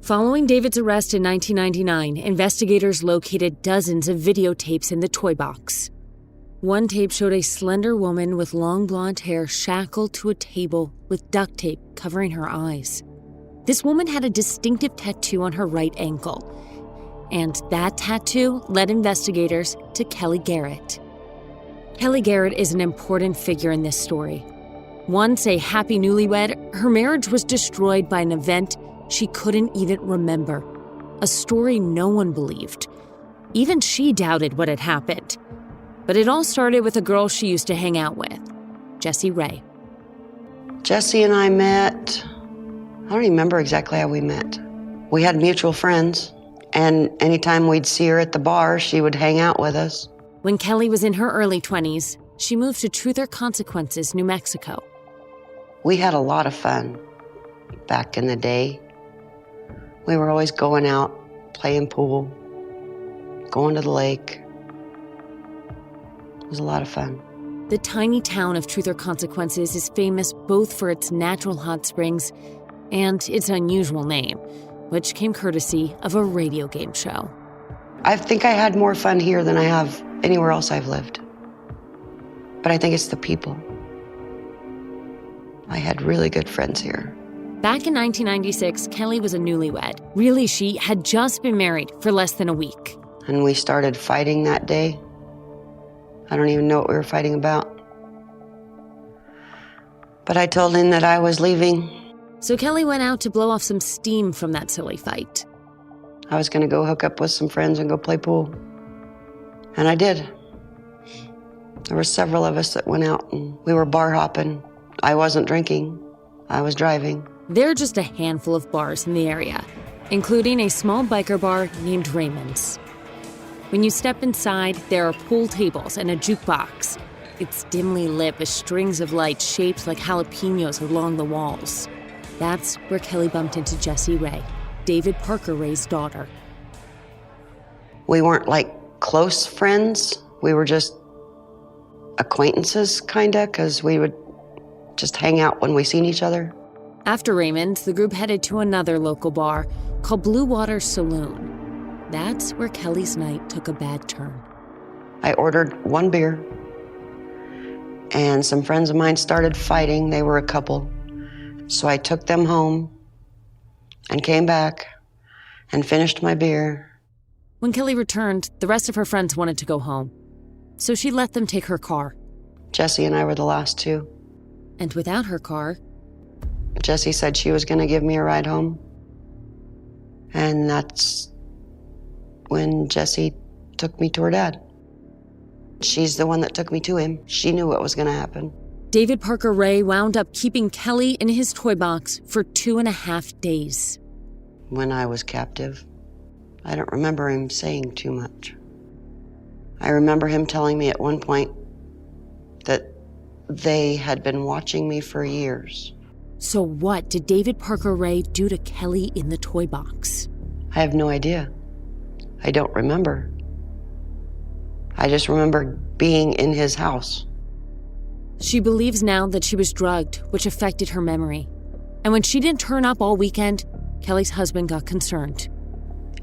Following David's arrest in 1999, investigators located dozens of videotapes in the toy box. One tape showed a slender woman with long blonde hair shackled to a table with duct tape covering her eyes. This woman had a distinctive tattoo on her right ankle, and that tattoo led investigators to Kelly Garrett. Kelly Garrett is an important figure in this story. Once a happy newlywed, her marriage was destroyed by an event she couldn't even remember. A story no one believed. Even she doubted what had happened. But it all started with a girl she used to hang out with, Jessie Ray. Jessie and I met, I don't remember exactly how we met. We had mutual friends, and anytime we'd see her at the bar, she would hang out with us. When Kelly was in her early 20s, she moved to Truth or Consequences, New Mexico. We had a lot of fun back in the day. We were always going out, playing pool, going to the lake. It was a lot of fun. The tiny town of Truth or Consequences is famous both for its natural hot springs and its unusual name, which came courtesy of a radio game show. I think I had more fun here than I have anywhere else I've lived. But I think it's the people. I had really good friends here. Back in 1996, Kelly was a newlywed. Really, she had just been married for less than a week. And we started fighting that day. I don't even know what we were fighting about. But I told him that I was leaving. So Kelly went out to blow off some steam from that silly fight. I was gonna go hook up with some friends and go play pool. And I did. There were several of us that went out and we were bar hopping. I wasn't drinking, I was driving. There are just a handful of bars in the area, including a small biker bar named Raymond's. When you step inside, there are pool tables and a jukebox. It's dimly lit with strings of lights shaped like jalapenos along the walls. That's where Kelly bumped into Jessie Ray, David Parker Ray's daughter. We weren't like close friends. We were just acquaintances, kinda, because we would just hang out when we seen each other. After Raymond's, the group headed to another local bar called Blue Water Saloon. That's where Kelly's night took a bad turn. I ordered one beer, and some friends of mine started fighting. They were a couple. So I took them home and came back and finished my beer. When Kelly returned, the rest of her friends wanted to go home. So she let them take her car. Jessie and I were the last two. And without her car, Jessie said she was going to give me a ride home. And that's when Jessie took me to her dad. She's the one that took me to him. She knew what was going to happen. David Parker Ray wound up keeping Kelly in his toy box for 2.5 days. When I was captive, I don't remember him saying too much. I remember him telling me at one point that they had been watching me for years. So what did David Parker Ray do to Kelly in the toy box? I have no idea. I don't remember. I just remember being in his house. She believes now that she was drugged, which affected her memory. And when she didn't turn up all weekend, Kelly's husband got concerned.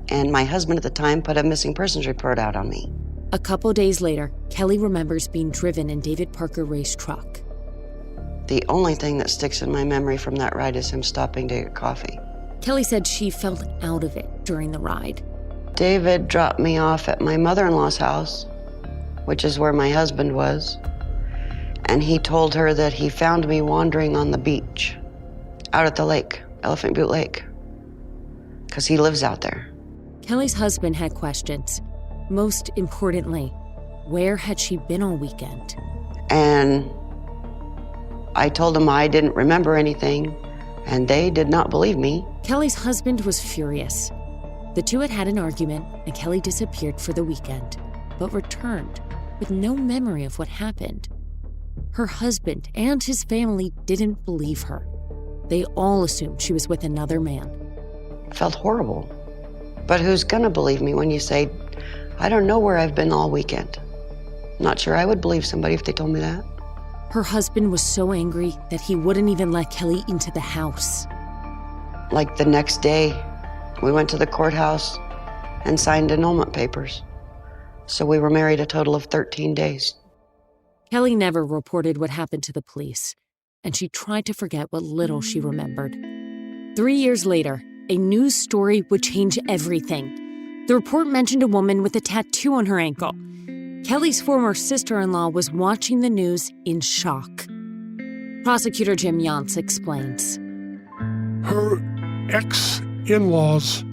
And my husband at the time put a missing persons report out on me. A couple days later, Kelly remembers being driven in David Parker Ray's truck. The only thing that sticks in my memory from that ride is him stopping to get coffee. Kelly said she felt out of it during the ride. David dropped me off at my mother-in-law's house, which is where my husband was. And he told her that he found me wandering on the beach, out at the lake, Elephant Butte Lake. because he lives out there. Kelly's husband had questions. Most importantly, where had she been all weekend? And I told them I didn't remember anything, and they did not believe me. Kelly's husband was furious. The two had had an argument, and Kelly disappeared for the weekend, but returned with no memory of what happened. Her husband and his family didn't believe her. They all assumed she was with another man. I felt horrible. But who's gonna believe me when you say, I don't know where I've been all weekend? Not sure I would believe somebody if they told me that. Her husband was so angry that he wouldn't even let Kelly into the house. Like the next day, we went to the courthouse and signed annulment papers. So we were married a total of 13 days. Kelly never reported what happened to the police, and she tried to forget what little she remembered. 3 years later, a news story would change everything. The report mentioned a woman with a tattoo on her ankle. Kelly's former sister-in-law was watching the news in shock. Prosecutor Jim Yance explains. Her ex-in-laws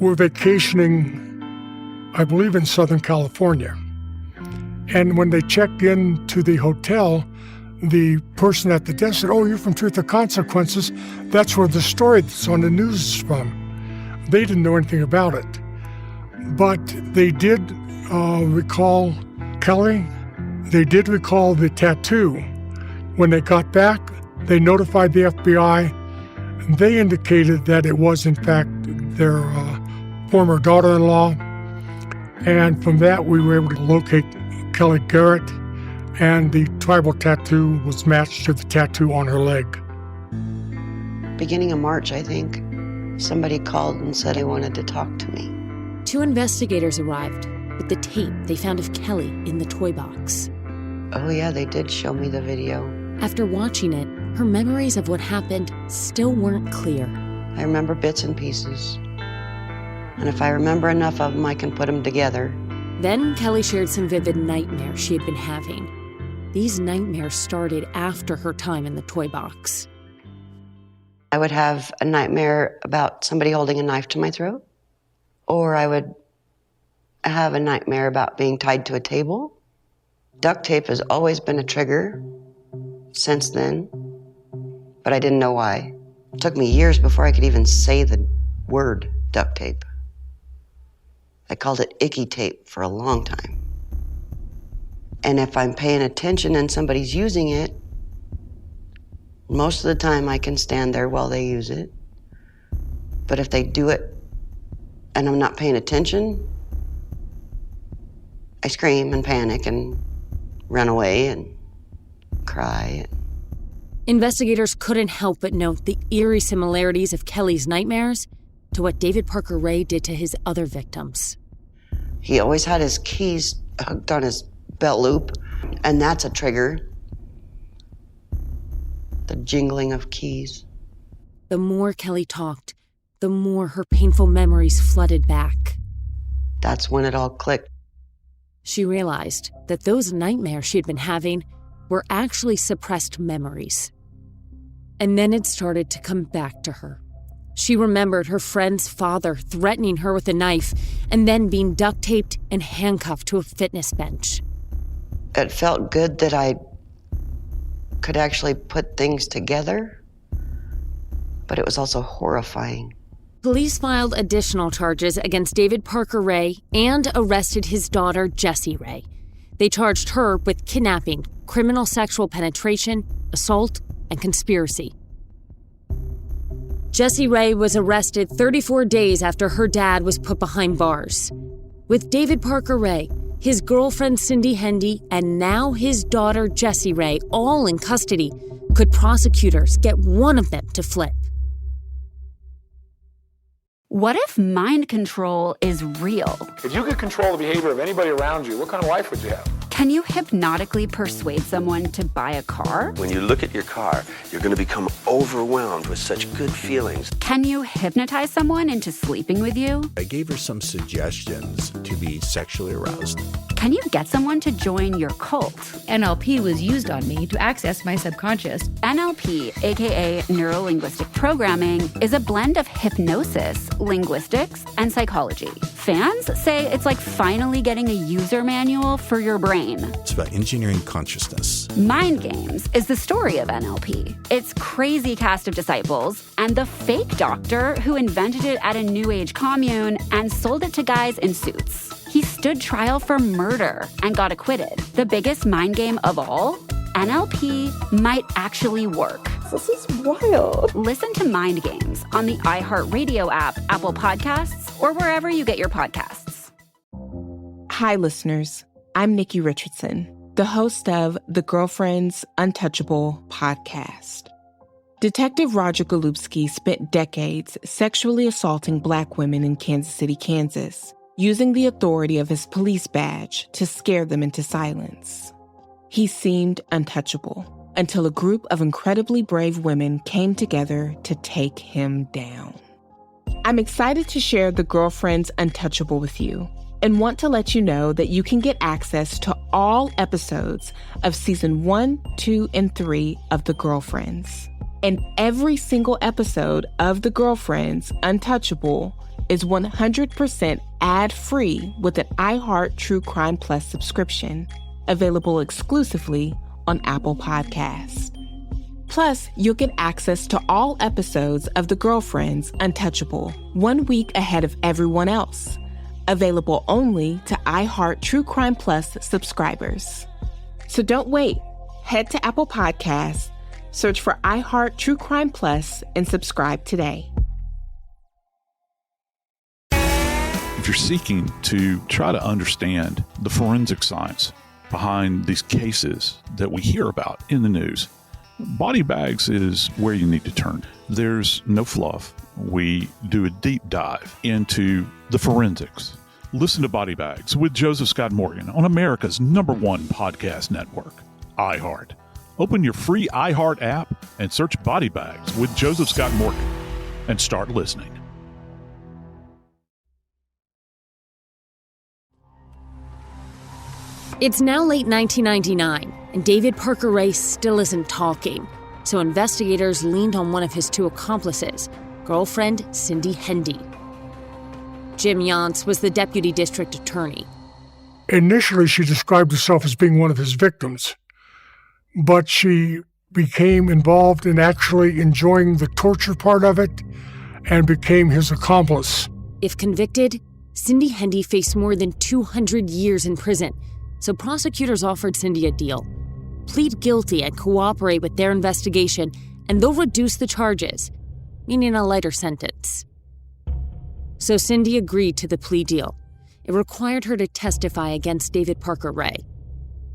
were vacationing, I believe, in Southern California. And when they checked into the hotel, the person at the desk said, "Oh, you're from Truth or Consequences. That's where the story that's on the news is from." They didn't know anything about it. But they did recall Kelly. They did recall the tattoo. When they got back, they notified the FBI. They indicated that it was, in fact, their former daughter-in-law. And from that, we were able to locate Kelly Garrett, and the tribal tattoo was matched to the tattoo on her leg. Beginning of March, I think, somebody called and said they wanted to talk to me. 2 investigators arrived with the tape they found of Kelly in the toy box. Oh yeah, they did show me the video. After watching it, her memories of what happened still weren't clear. I remember bits and pieces. And if I remember enough of them, I can put them together. Then Kelly shared some vivid nightmares she had been having. These nightmares started after her time in the toy box. I would have a nightmare about somebody holding a knife to my throat, or I would have a nightmare about being tied to a table. Duct tape has always been a trigger since then, but I didn't know why. It took me years before I could even say the word duct tape. I called it icky tape for a long time. And if I'm paying attention and somebody's using it, most of the time I can stand there while they use it. But if they do it and I'm not paying attention, I scream and panic and run away and cry. Investigators couldn't help but note the eerie similarities of Kelly's nightmares to what David Parker Ray did to his other victims. He always had his keys hooked on his belt loop, and that's a trigger. The jingling of keys. The more Kelly talked, the more her painful memories flooded back. That's when it all clicked. She realized that those nightmares she had been having were actually suppressed memories. And then it started to come back to her. She remembered her friend's father threatening her with a knife and then being duct taped and handcuffed to a fitness bench. It felt good that I could actually put things together, but it was also horrifying. Police filed additional charges against David Parker Ray and arrested his daughter, Jessie Ray. They charged her with kidnapping, criminal sexual penetration, assault, and conspiracy. Jessie Ray was arrested 34 days after her dad was put behind bars. With David Parker Ray, his girlfriend Cindy Hendy, and now his daughter Jessie Ray all in custody, could prosecutors get one of them to flip? What if mind control is real? If you could control the behavior of anybody around you, what kind of life would you have? Can you hypnotically persuade someone to buy a car? When you look at your car, you're going to become overwhelmed with such good feelings. Can you hypnotize someone into sleeping with you? I gave her some suggestions to be sexually aroused. Can you get someone to join your cult? NLP was used on me to access my subconscious. NLP, aka Neuro-Linguistic Programming, is a blend of hypnosis, linguistics, and psychology. Fans say it's like finally getting a user manual for your brain. It's about engineering consciousness. Mind Games is the story of NLP. Its crazy cast of disciples and the fake doctor who invented it at a New Age commune and sold it to guys in suits. He stood trial for murder and got acquitted. The biggest mind game of all? NLP might actually work. This is wild. Listen to Mind Games on the iHeartRadio app, Apple Podcasts, or wherever you get your podcasts. Hi, listeners. I'm Nikki Richardson, the host of the Girlfriends Untouchable podcast. Detective Roger Golubski spent decades sexually assaulting Black women in Kansas City, Kansas, using the authority of his police badge to scare them into silence. He seemed untouchable until a group of incredibly brave women came together to take him down. I'm excited to share the Girlfriends Untouchable with you and want to let you know that you can get access to all episodes of season 1, 2, and 3 of The Girlfriends. And every single episode of The Girlfriends Untouchable is 100% ad-free with an iHeart True Crime Plus subscription, available exclusively on Apple Podcasts. Plus, you'll get access to all episodes of The Girlfriends Untouchable 1 week ahead of everyone else, available only to iHeart True Crime Plus subscribers. So don't wait. Head to Apple Podcasts, search for iHeart True Crime Plus, and subscribe today. If you're seeking to try to understand the forensic science behind these cases that we hear about in the news, Body Bags is where you need to turn. There's no fluff. We do a deep dive into the forensics. Listen to Body Bags with Joseph Scott Morgan on America's #1 podcast network, iHeart. Open your free iHeart app and search Body Bags with Joseph Scott Morgan and start listening. It's now late 1999, and David Parker Ray still isn't talking, so investigators leaned on one of his two accomplices, girlfriend Cindy Hendy. Jim Yance was the deputy district attorney. Initially, she described herself as being one of his victims, but she became involved in actually enjoying the torture part of it and became his accomplice. If convicted, Cindy Hendy faced more than 200 years in prison, so prosecutors offered Cindy a deal. Plead guilty and cooperate with their investigation, and they'll reduce the charges, meaning a lighter sentence. So Cindy agreed to the plea deal. It required her to testify against David Parker Ray.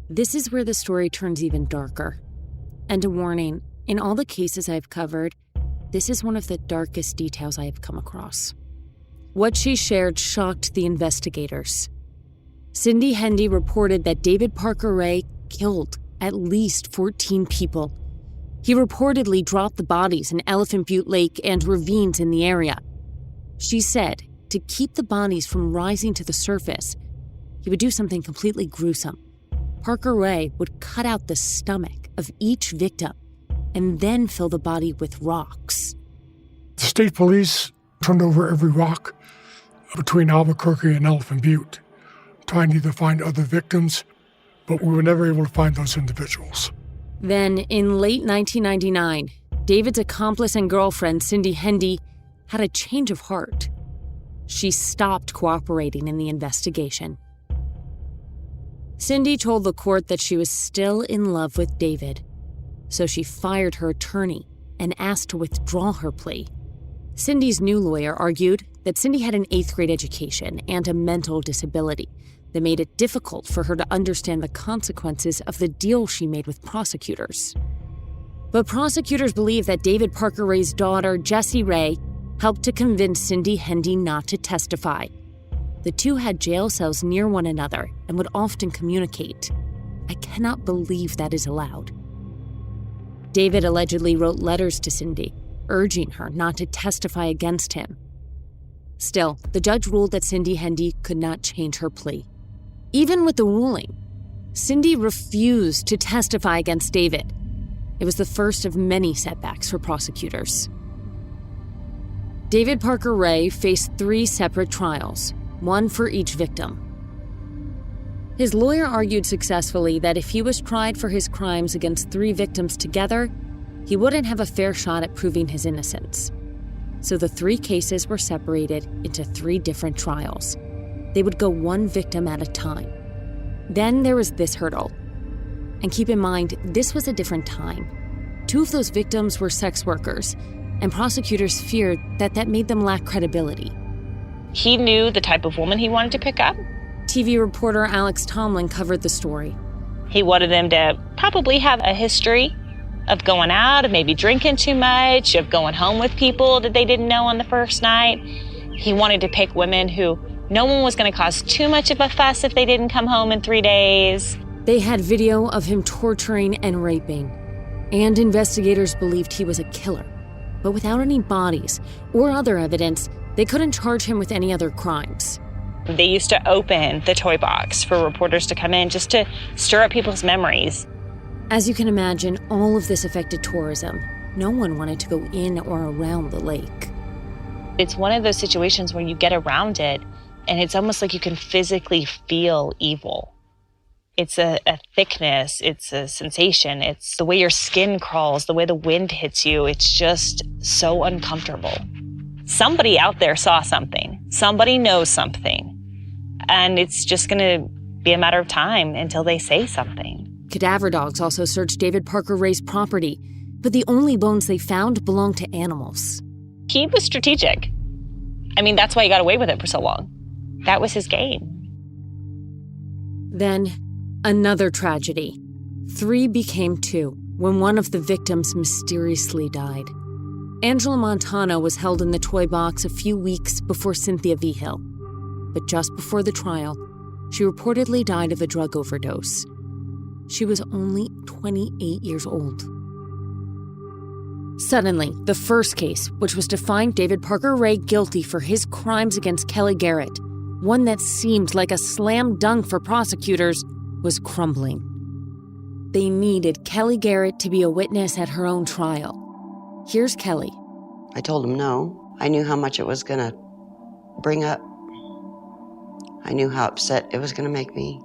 This is where the story turns even darker. And a warning, in all the cases I've covered, this is one of the darkest details I have come across. What she shared shocked the investigators. Cindy Hendy reported that David Parker Ray killed at least 14 people. He reportedly dropped the bodies in Elephant Butte Lake and ravines in the area. She said to keep the bodies from rising to the surface, he would do something completely gruesome. Parker Ray would cut out the stomach of each victim and then fill the body with rocks. The state police turned over every rock between Albuquerque and Elephant Butte, trying to find other victims, but we were never able to find those individuals. Then, in late 1999, David's accomplice and girlfriend, Cindy Hendy, had a change of heart. She stopped cooperating in the investigation. Cindy told the court that she was still in love with David, so she fired her attorney and asked to withdraw her plea. Cindy's new lawyer argued that Cindy had an 8th grade education and a mental disability that made it difficult for her to understand the consequences of the deal she made with prosecutors. But prosecutors believe that David Parker Ray's daughter, Jessie Ray, helped to convince Cindy Hendy not to testify. The two had jail cells near one another and would often communicate. I cannot believe that is allowed. David allegedly wrote letters to Cindy, urging her not to testify against him. Still, the judge ruled that Cindy Hendy could not change her plea. Even with the ruling, Cindy refused to testify against David. It was the first of many setbacks for prosecutors. David Parker Ray faced 3 separate trials, one for each victim. His lawyer argued successfully that if he was tried for his crimes against 3 victims together, he wouldn't have a fair shot at proving his innocence. So the 3 cases were separated into 3 different trials. They would go one victim at a time. Then there was this hurdle. And keep in mind, this was a different time. 2 of those victims were sex workers, and prosecutors feared that that made them lack credibility. He knew the type of woman he wanted to pick up. TV reporter Alex Tomlin covered the story. He wanted them to probably have a history of going out, of maybe drinking too much, of going home with people that they didn't know on the first night. He wanted to pick women who no one was going to cause too much of a fuss if they didn't come home in 3 days. They had video of him torturing and raping, and investigators believed he was a killer. But without any bodies or other evidence, they couldn't charge him with any other crimes. They used to open the toy box for reporters to come in just to stir up people's memories. As you can imagine, all of this affected tourism. No one wanted to go in or around the lake. It's one of those situations where you get around it, and it's almost like you can physically feel evil. It's a thickness, it's a sensation, it's the way your skin crawls, the way the wind hits you. It's just so uncomfortable. Somebody out there saw something. Somebody knows something. And it's just going to be a matter of time until they say something. Cadaver dogs also searched David Parker Ray's property, but the only bones they found belonged to animals. He was strategic. I mean, that's why he got away with it for so long. That was his game. Then, another tragedy. 3 became 2 when one of the victims mysteriously died. Angela Montano was held in the toy box a few weeks before Cynthia Vigil. But just before the trial, she reportedly died of a drug overdose. She was only 28 years old. Suddenly, the first case, which was to find David Parker Ray guilty for his crimes against Kelly Garrett, one that seemed like a slam dunk for prosecutors, was crumbling. They needed Kelly Garrett to be a witness at her own trial. Here's Kelly. I told him no. I knew how much it was going to bring up. I knew how upset it was going to make me.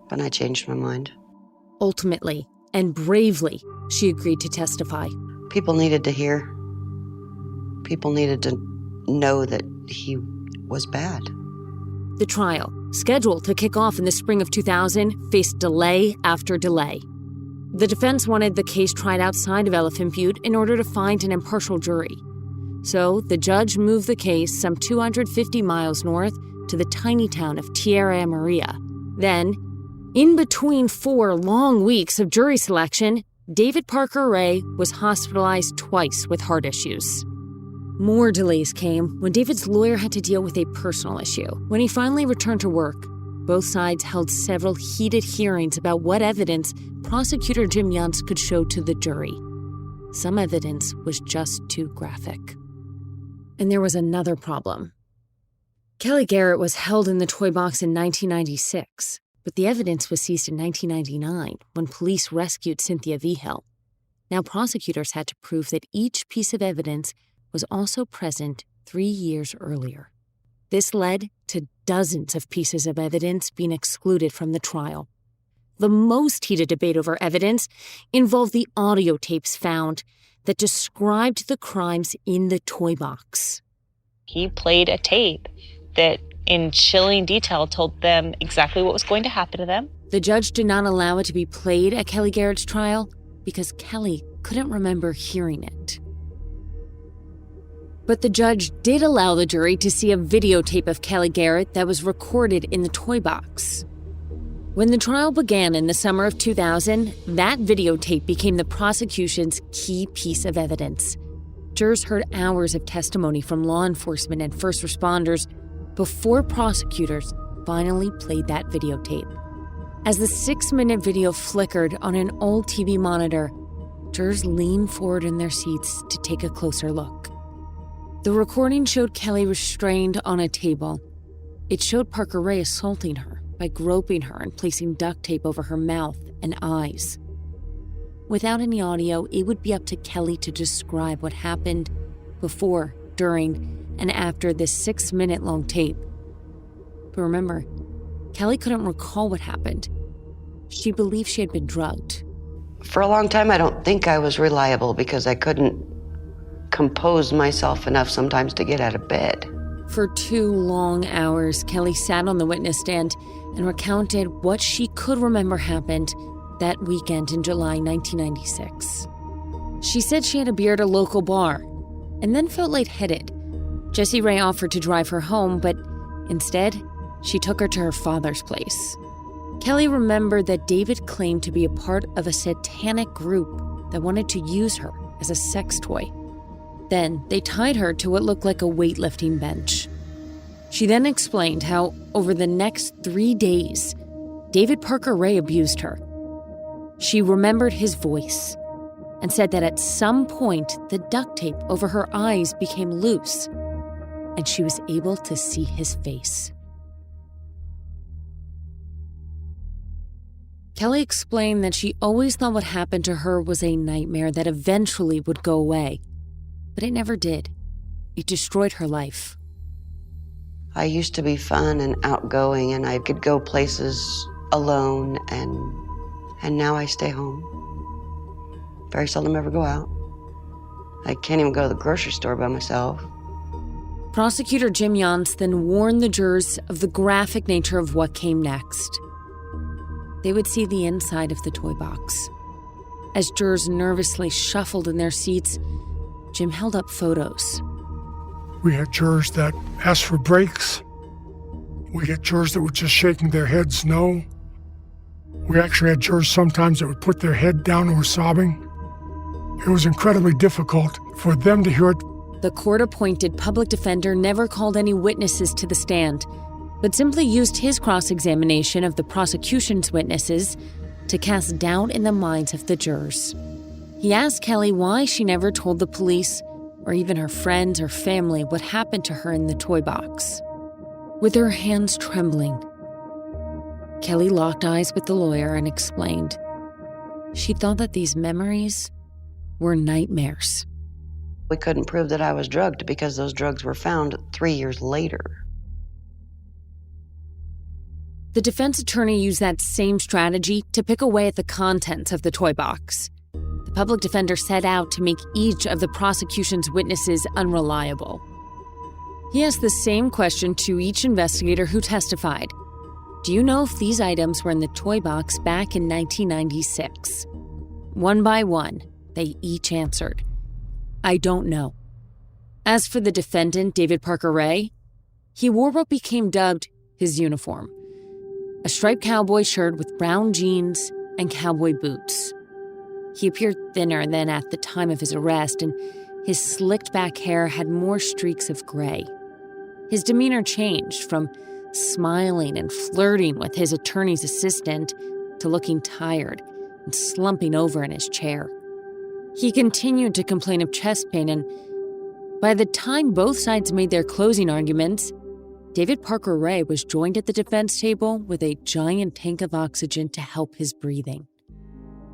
But I changed my mind. Ultimately, and bravely, she agreed to testify. People needed to hear. People needed to know that he was bad. The trial, scheduled to kick off in the spring of 2000, faced delay after delay. The defense wanted the case tried outside of Elephant Butte in order to find an impartial jury. So the judge moved the case some 250 miles north to the tiny town of Tierra Maria. Then, in between 4 long weeks of jury selection, David Parker Ray was hospitalized twice with heart issues. More delays came when David's lawyer had to deal with a personal issue. When he finally returned to work, both sides held several heated hearings about what evidence prosecutor Jim Yunts could show to the jury. Some evidence was just too graphic. And there was another problem. Kelly Garrett was held in the toy box in 1996, but the evidence was seized in 1999 when police rescued Cynthia Vigil. Now prosecutors had to prove that each piece of evidence was also present 3 years earlier. This led to dozens of pieces of evidence being excluded from the trial. The most heated debate over evidence involved the audio tapes found that described the crimes in the toy box. He played a tape that in chilling detail told them exactly what was going to happen to them. The judge did not allow it to be played at Kelly Garrett's trial because Kelly couldn't remember hearing it. But the judge did allow the jury to see a videotape of Kelly Garrett that was recorded in the toy box. When the trial began in the summer of 2000, that videotape became the prosecution's key piece of evidence. Jurors heard hours of testimony from law enforcement and first responders before prosecutors finally played that videotape. As the 6-minute video flickered on an old TV monitor, jurors leaned forward in their seats to take a closer look. The recording showed Kelly restrained on a table. It showed Parker Ray assaulting her by groping her and placing duct tape over her mouth and eyes. Without any audio, it would be up to Kelly to describe what happened before, during, and after this 6-minute-long tape. But remember, Kelly couldn't recall what happened. She believed she had been drugged. For a long time, I don't think I was reliable because I couldn't compose myself enough sometimes to get out of bed. For 2 long hours, Kelly sat on the witness stand and recounted what she could remember happened that weekend in July 1996. She said she had a beer at a local bar and then felt lightheaded. Jessie Ray offered to drive her home, but instead, she took her to her father's place. Kelly remembered that David claimed to be a part of a satanic group that wanted to use her as a sex toy. Then, they tied her to what looked like a weightlifting bench. She then explained how, over the next 3 days, David Parker Ray abused her. She remembered his voice and said that at some point, the duct tape over her eyes became loose, and she was able to see his face. Kelly explained that she always thought what happened to her was a nightmare that eventually would go away. But it never did. It destroyed her life. I used to be fun and outgoing, and I could go places alone, and now I stay home. Very seldom ever go out. I can't even go to the grocery store by myself. Prosecutor Jim Yance then warned the jurors of the graphic nature of what came next. They would see the inside of the toy box. As jurors nervously shuffled in their seats, Jim held up photos. We had jurors that asked for breaks. We had jurors that were just shaking their heads no. We actually had jurors sometimes that would put their head down and were sobbing. It was incredibly difficult for them to hear it. The court-appointed public defender never called any witnesses to the stand, but simply used his cross-examination of the prosecution's witnesses to cast doubt in the minds of the jurors. He asked Kelly why she never told the police or even her friends or family what happened to her in the toy box. With her hands trembling, Kelly locked eyes with the lawyer and explained she thought that these memories were nightmares. We couldn't prove that I was drugged because those drugs were found 3 years later. The defense attorney used that same strategy to pick away at the contents of the toy box. The public defender set out to make each of the prosecution's witnesses unreliable. He asked the same question to each investigator who testified. Do you know if these items were in the toy box back in 1996? One by one, they each answered, I don't know. As for the defendant, David Parker Ray, he wore what became dubbed his uniform. A striped cowboy shirt with brown jeans and cowboy boots. He appeared thinner than at the time of his arrest, and his slicked back hair had more streaks of gray. His demeanor changed from smiling and flirting with his attorney's assistant to looking tired and slumping over in his chair. He continued to complain of chest pain, and by the time both sides made their closing arguments, David Parker Ray was joined at the defense table with a giant tank of oxygen to help his breathing.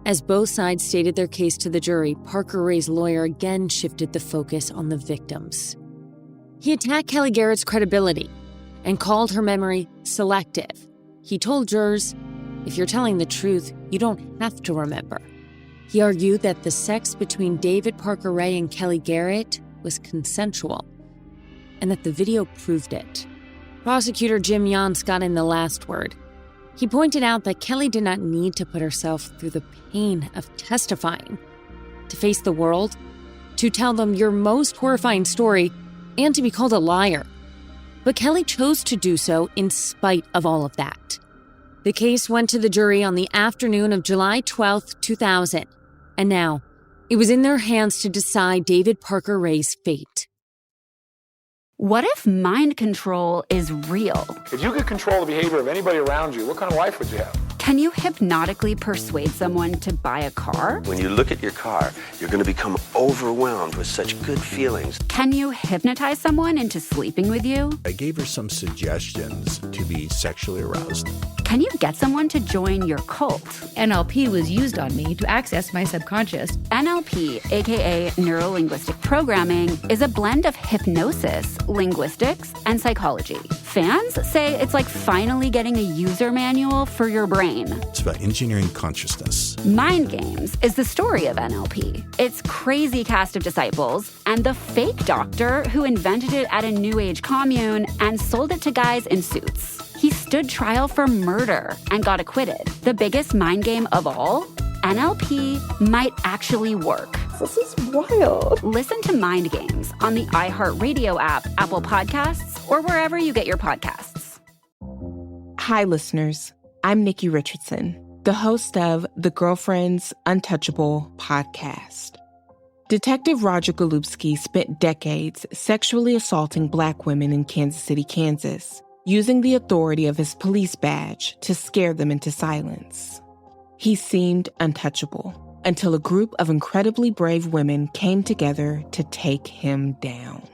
As both sides stated their case to the jury, Parker Ray's lawyer again shifted the focus on the victims. He attacked Kelly Garrett's credibility and called her memory selective. He told jurors, if you're telling the truth, you don't have to remember. He argued that the sex between David Parker Ray and Kelly Garrett was consensual, and that the video proved it. Prosecutor Jim Yance got in the last word. He pointed out that Kelly did not need to put herself through the pain of testifying, to face the world, to tell them your most horrifying story, and to be called a liar. But Kelly chose to do so in spite of all of that. The case went to the jury on the afternoon of July 12, 2000, and now it was in their hands to decide David Parker Ray's fate. What if mind control is real? If you could control the behavior of anybody around you, what kind of life would you have? Can you hypnotically persuade someone to buy a car? When you look at your car, you're going to become overwhelmed with such good feelings. Can you hypnotize someone into sleeping with you? I gave her some suggestions to be sexually aroused. Can you get someone to join your cult? NLP was used on me to access my subconscious. NLP, aka Neuro-Linguistic Programming, is a blend of hypnosis, linguistics, and psychology. Fans say it's like finally getting a user manual for your brain. It's about engineering consciousness. Mind Games is the story of NLP. Its crazy cast of disciples and the fake doctor who invented it at a New Age commune and sold it to guys in suits. He stood trial for murder and got acquitted. The biggest mind game of all? NLP might actually work. This is wild. Listen to Mind Games on the iHeartRadio app, Apple Podcasts, or wherever you get your podcasts. Hi, listeners. I'm Nikki Richardson, the host of the Girlfriends Untouchable podcast. Detective Roger Golubski spent decades sexually assaulting Black women in Kansas City, Kansas, using the authority of his police badge to scare them into silence. He seemed untouchable until a group of incredibly brave women came together to take him down.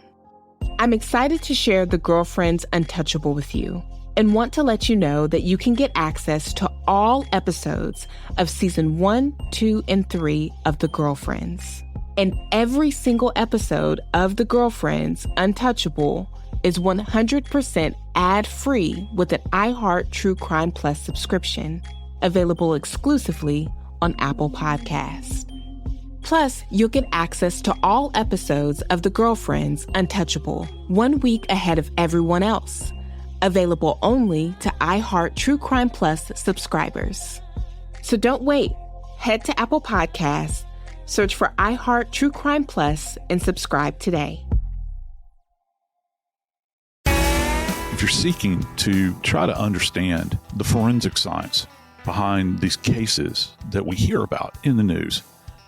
I'm excited to share the Girlfriends Untouchable with you and want to let you know that you can get access to all episodes of season 1, 2, and 3 of The Girlfriends. And every single episode of The Girlfriends Untouchable is 100% ad-free with an iHeart True Crime Plus subscription, available exclusively on Apple Podcasts. Plus, you'll get access to all episodes of The Girlfriends Untouchable 1 week ahead of everyone else, available only to iHeart True Crime Plus subscribers. So don't wait. Head to Apple Podcasts, search for iHeart True Crime Plus, and subscribe today. If you're seeking to try to understand the forensic science behind these cases that we hear about in the news,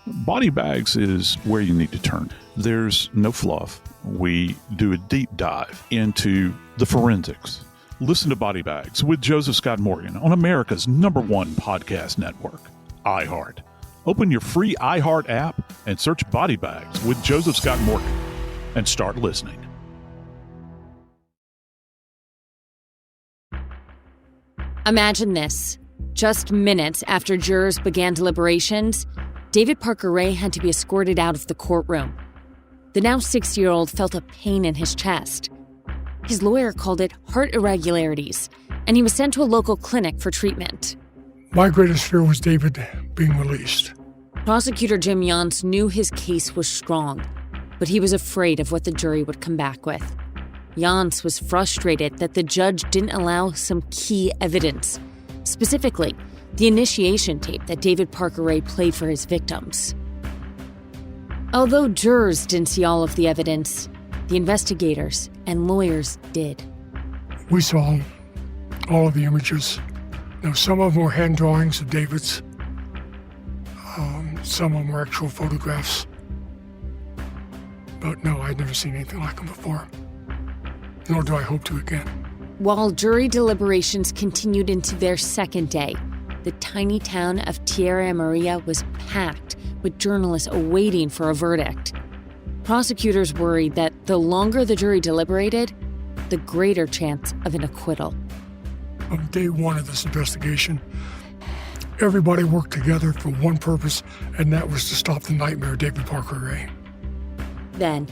Body Bags is where you need to turn. There's no fluff. We do a deep dive into the forensics. Listen to Body Bags with Joseph Scott Morgan on America's #1 podcast network, iHeart. Open your free iHeart app and search Body Bags with Joseph Scott Morgan and start listening. Imagine this. Just minutes after jurors began deliberations, David Parker Ray had to be escorted out of the courtroom. The now 60-year-old felt a pain in his chest. His lawyer called it heart irregularities, and he was sent to a local clinic for treatment. My greatest fear was David being released. Prosecutor Jim Yance knew his case was strong, but he was afraid of what the jury would come back with. Yance was frustrated that the judge didn't allow some key evidence, specifically the initiation tape that David Parker Ray played for his victims. Although jurors didn't see all of the evidence, the investigators and lawyers did. We saw all of the images. Now, some of them were hand drawings of David's. Some of them were actual photographs. But no, I'd never seen anything like them before. Nor do I hope to again. While jury deliberations continued into their second day, the tiny town of Tierra Maria was packed with journalists awaiting for a verdict. Prosecutors worried that the longer the jury deliberated, the greater chance of an acquittal. On day one of this investigation, everybody worked together for one purpose, and that was to stop the nightmare of David Parker Ray. Then,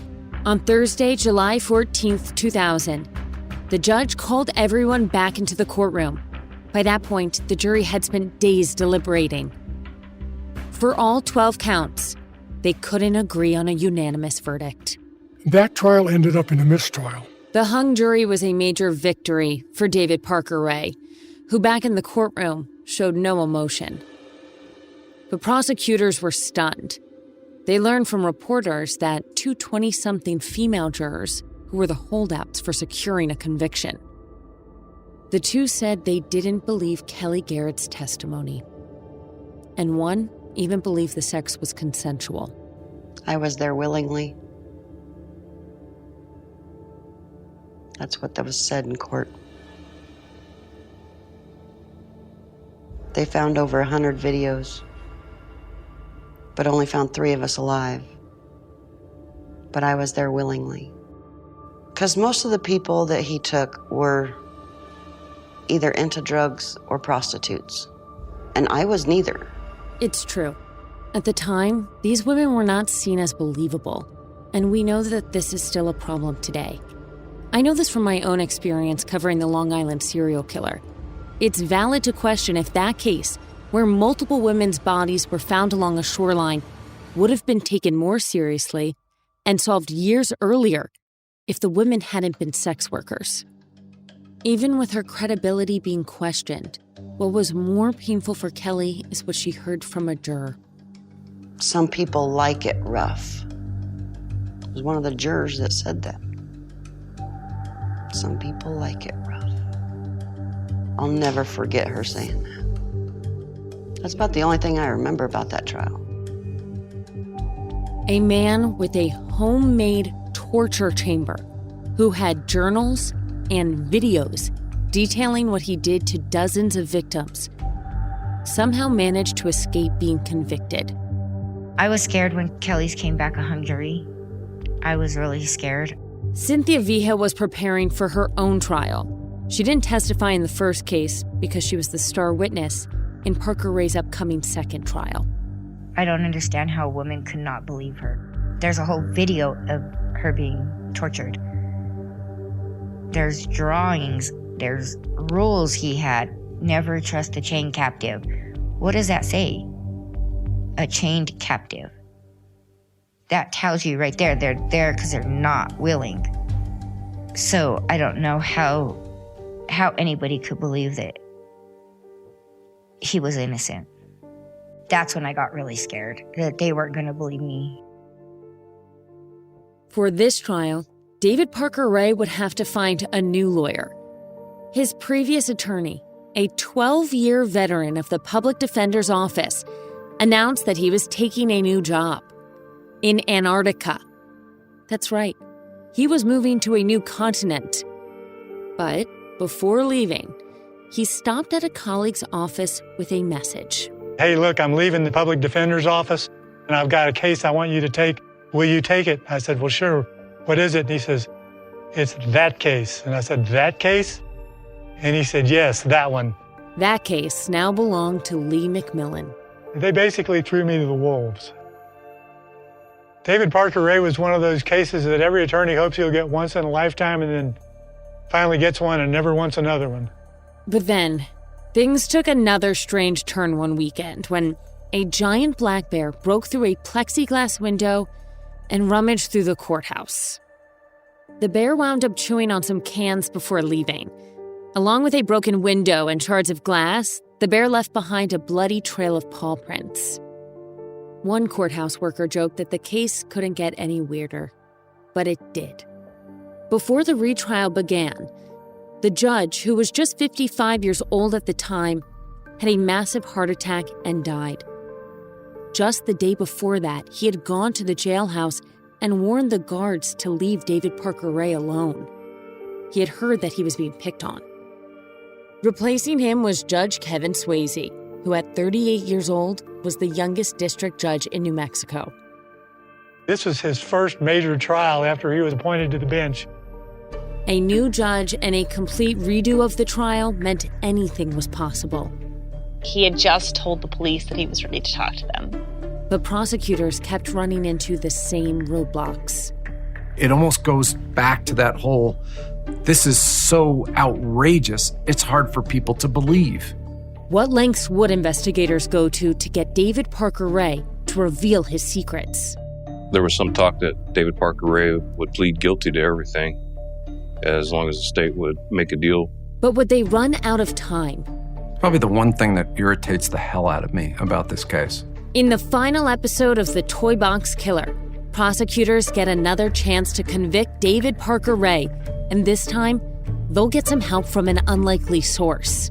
on Thursday, July 14th, 2000, the judge called everyone back into the courtroom. By that point, the jury had spent days deliberating. For all 12 counts, they couldn't agree on a unanimous verdict. That trial ended up in a mistrial. The hung jury was a major victory for David Parker Ray, who back in the courtroom showed no emotion. But prosecutors were stunned. They learned from reporters that two 20-something female jurors who were the holdouts for securing a conviction. The two said they didn't believe Kelly Garrett's testimony. And one even believed the sex was consensual. I was there willingly. That's what was said in court. They found over 100 videos, but only found 3 of us alive. But I was there willingly. Because most of the people that he took were either into drugs or prostitutes. And I was neither. It's true. At the time, these women were not seen as believable. And we know that this is still a problem today. I know this from my own experience covering the Long Island serial killer. It's valid to question if that case, where multiple women's bodies were found along a shoreline, would have been taken more seriously and solved years earlier if the women hadn't been sex workers. Even with her credibility being questioned, what was more painful for Kelly is what she heard from a juror. Some people like it rough. It was one of the jurors that said that. Some people like it rough. I'll never forget her saying that. That's about the only thing I remember about that trial. A man with a homemade torture chamber who had journals and videos detailing what he did to dozens of victims somehow managed to escape being convicted. I was scared when Kelly's came back a hung jury. I was really scared. Cynthia Vija was preparing for her own trial. She didn't testify in the first case because she was the star witness in Parker Ray's upcoming second trial. I don't understand how a woman could not believe her. There's a whole video of her being tortured. There's drawings, there's rules he had. Never trust a chained captive. What does that say? A chained captive. That tells you right there, they're there because they're not willing. So I don't know how anybody could believe that he was innocent. That's when I got really scared, that they weren't going to believe me. For this trial, David Parker Ray would have to find a new lawyer. His previous attorney, a 12-year veteran of the public defender's office, announced that he was taking a new job in Antarctica. That's right, he was moving to a new continent. But before leaving, he stopped at a colleague's office with a message. Hey, look, I'm leaving the public defender's office, and I've got a case I want you to take. Will you take it? I said, well, sure. What is it? And he says, it's that case. And I said, that case? And he said, yes, that one. That case now belonged to Lee McMillan. They basically threw me to the wolves. David Parker Ray was one of those cases that every attorney hopes he'll get once in a lifetime and then finally gets one and never wants another one. But then, things took another strange turn one weekend when a giant black bear broke through a plexiglass window and rummaged through the courthouse. The bear wound up chewing on some cans before leaving. Along with a broken window and shards of glass, the bear left behind a bloody trail of paw prints. One courthouse worker joked that the case couldn't get any weirder, but it did. Before the retrial began, the judge, who was just 55 years old at the time, had a massive heart attack and died. Just the day before that, he had gone to the jailhouse and warned the guards to leave David Parker Ray alone. He had heard that he was being picked on. Replacing him was Judge Kevin Swayze, who at 38 years old was the youngest district judge in New Mexico. This was his first major trial after he was appointed to the bench. A new judge and a complete redo of the trial meant anything was possible. He had just told the police that he was ready to talk to them. But prosecutors kept running into the same roadblocks. It almost goes back to that whole, this is so outrageous, it's hard for people to believe. What lengths would investigators go to get David Parker Ray to reveal his secrets? There was some talk that David Parker Ray would plead guilty to everything as long as the state would make a deal. But would they run out of time? Probably the one thing that irritates the hell out of me about this case. In the final episode of The Toy Box Killer, prosecutors get another chance to convict David Parker Ray, and this time, they'll get some help from an unlikely source.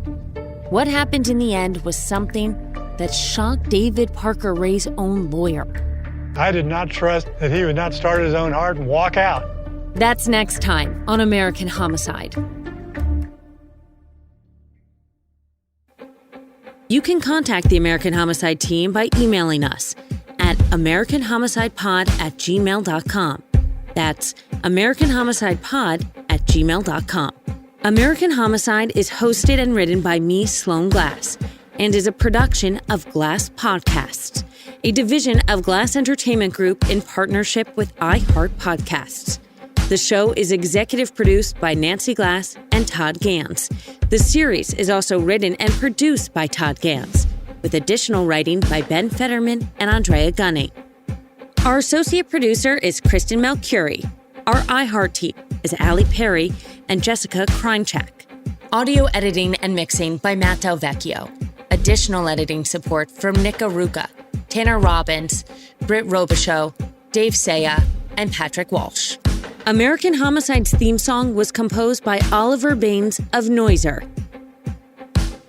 What happened in the end was something that shocked David Parker Ray's own lawyer. I did not trust that he would not start his own heart and walk out. That's next time on American Homicide. You can contact the American Homicide team by emailing us at americanhomicidepod@gmail.com. That's americanhomicidepod@gmail.com. American Homicide is hosted and written by me, Sloan Glass, and is a production of Glass Podcasts, a division of Glass Entertainment Group in partnership with iHeart Podcasts. The show is executive produced by Nancy Glass and Todd Gans. The series is also written and produced by Todd Gans, with additional writing by Ben Fetterman and Andrea Gunning. Our associate producer is Kristen Malcurie. Our iHeart team is Allie Perry and Jessica Kreinchak. Audio editing and mixing by Matt Del Vecchio. Additional editing support from Nick Aruka, Tanner Robbins, Britt Robichaux, Dave Saya, and Patrick Walsh. American Homicide's theme song was composed by Oliver Baines of Noiser.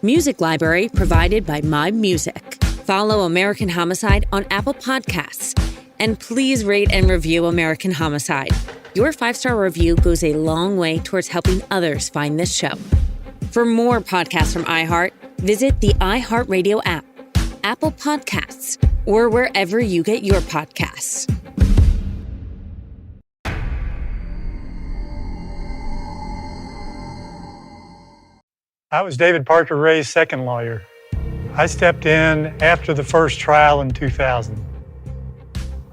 Music library provided by My Music. Follow American Homicide on Apple Podcasts. And please rate and review American Homicide. Your 5-star review goes a long way towards helping others find this show. For more podcasts from iHeart, visit the iHeartRadio app, Apple Podcasts, or wherever you get your podcasts. I was David Parker Ray's second lawyer. I stepped in after the first trial in 2000.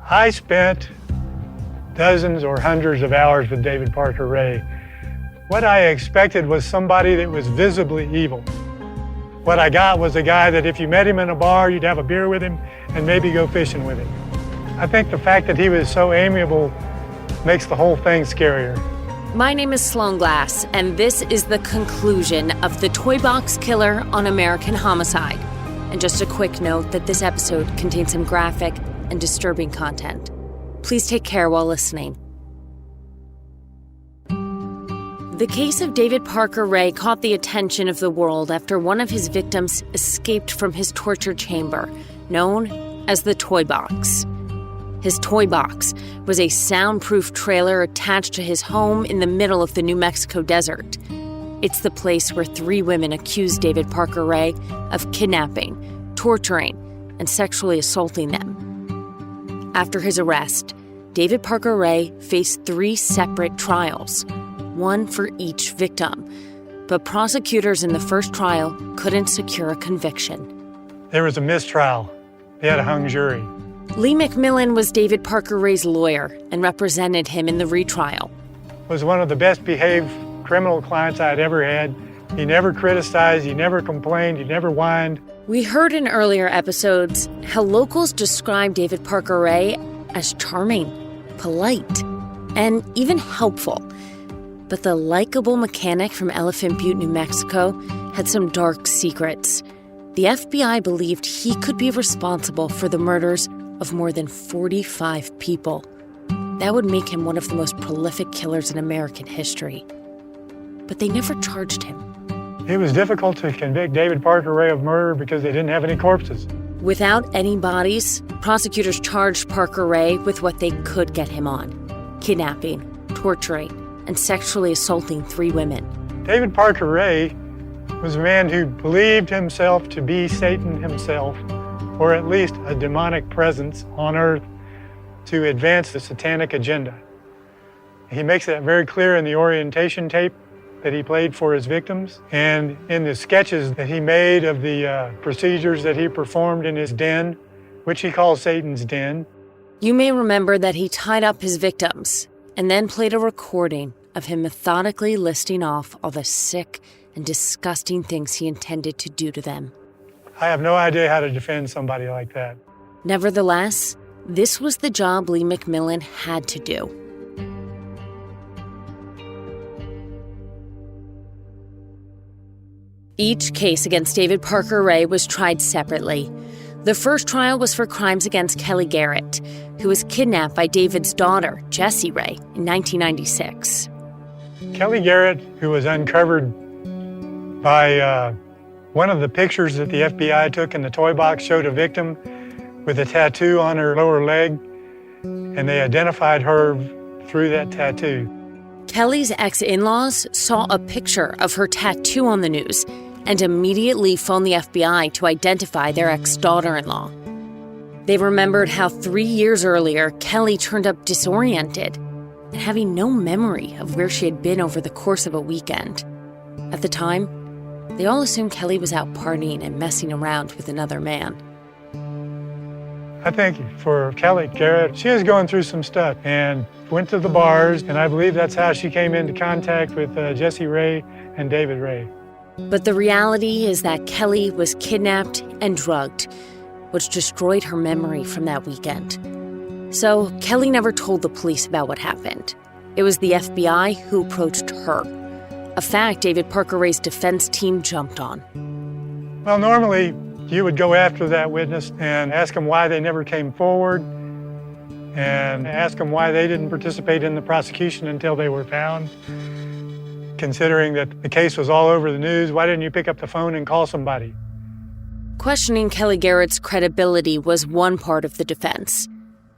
I spent dozens or hundreds of hours with David Parker Ray. What I expected was somebody that was visibly evil. What I got was a guy that if you met him in a bar, you'd have a beer with him and maybe go fishing with him. I think the fact that he was so amiable makes the whole thing scarier. My name is Sloan Glass, and this is the conclusion of The Toy Box Killer on American Homicide. And just a quick note that this episode contains some graphic and disturbing content. Please take care while listening. The case of David Parker Ray caught the attention of the world after one of his victims escaped from his torture chamber, known as the Toy Box. His toy box was a soundproof trailer attached to his home in the middle of the New Mexico desert. It's the place where 3 women accused David Parker Ray of kidnapping, torturing, and sexually assaulting them. After his arrest, David Parker Ray faced 3 separate trials, one for each victim. But prosecutors in the first trial couldn't secure a conviction. There was a mistrial. They had a hung jury. Lee McMillan was David Parker Ray's lawyer and represented him in the retrial. Was one of the best behaved criminal clients I'd ever had. He never criticized, he never complained, he never whined. We heard in earlier episodes how locals described David Parker Ray as charming, polite, and even helpful. But the likable mechanic from Elephant Butte, New Mexico, had some dark secrets. The FBI believed he could be responsible for the murders of more than 45 people. That would make him one of the most prolific killers in American history. But they never charged him. It was difficult to convict David Parker Ray of murder because they didn't have any corpses. Without any bodies, prosecutors charged Parker Ray with what they could get him on: kidnapping, torturing, and sexually assaulting 3 women. David Parker Ray was a man who believed himself to be Satan himself, or at least a demonic presence on earth to advance the satanic agenda. He makes that very clear in the orientation tape that he played for his victims and in the sketches that he made of the procedures that he performed in his den, which he calls Satan's den. You may remember that he tied up his victims and then played a recording of him methodically listing off all the sick and disgusting things he intended to do to them. I have no idea how to defend somebody like that. Nevertheless, this was the job Lee McMillan had to do. Each case against David Parker Ray was tried separately. The first trial was for crimes against Kelly Garrett, who was kidnapped by David's daughter, Jessie Ray, in 1996. Kelly Garrett, who was uncovered by one of the pictures that the FBI took in the toy box, showed a victim with a tattoo on her lower leg, and they identified her through that tattoo. Kelly's ex-in-laws saw a picture of her tattoo on the news and immediately phoned the FBI to identify their ex-daughter-in-law. They remembered how 3 years earlier, Kelly turned up disoriented and having no memory of where she had been over the course of a weekend. At the time, they all assumed Kelly was out partying and messing around with another man. I think for Kelly Garrett, she was going through some stuff and went to the bars, and I believe that's how she came into contact with Jesse Ray and David Ray. But the reality is that Kelly was kidnapped and drugged, which destroyed her memory from that weekend. So Kelly never told the police about what happened. It was the FBI who approached her, a fact David Parker Ray's defense team jumped on. Well, normally you would go after that witness and ask them why they never came forward and ask them why they didn't participate in the prosecution until they were found. Considering that the case was all over the news, why didn't you pick up the phone and call somebody? Questioning Kelly Garrett's credibility was one part of the defense.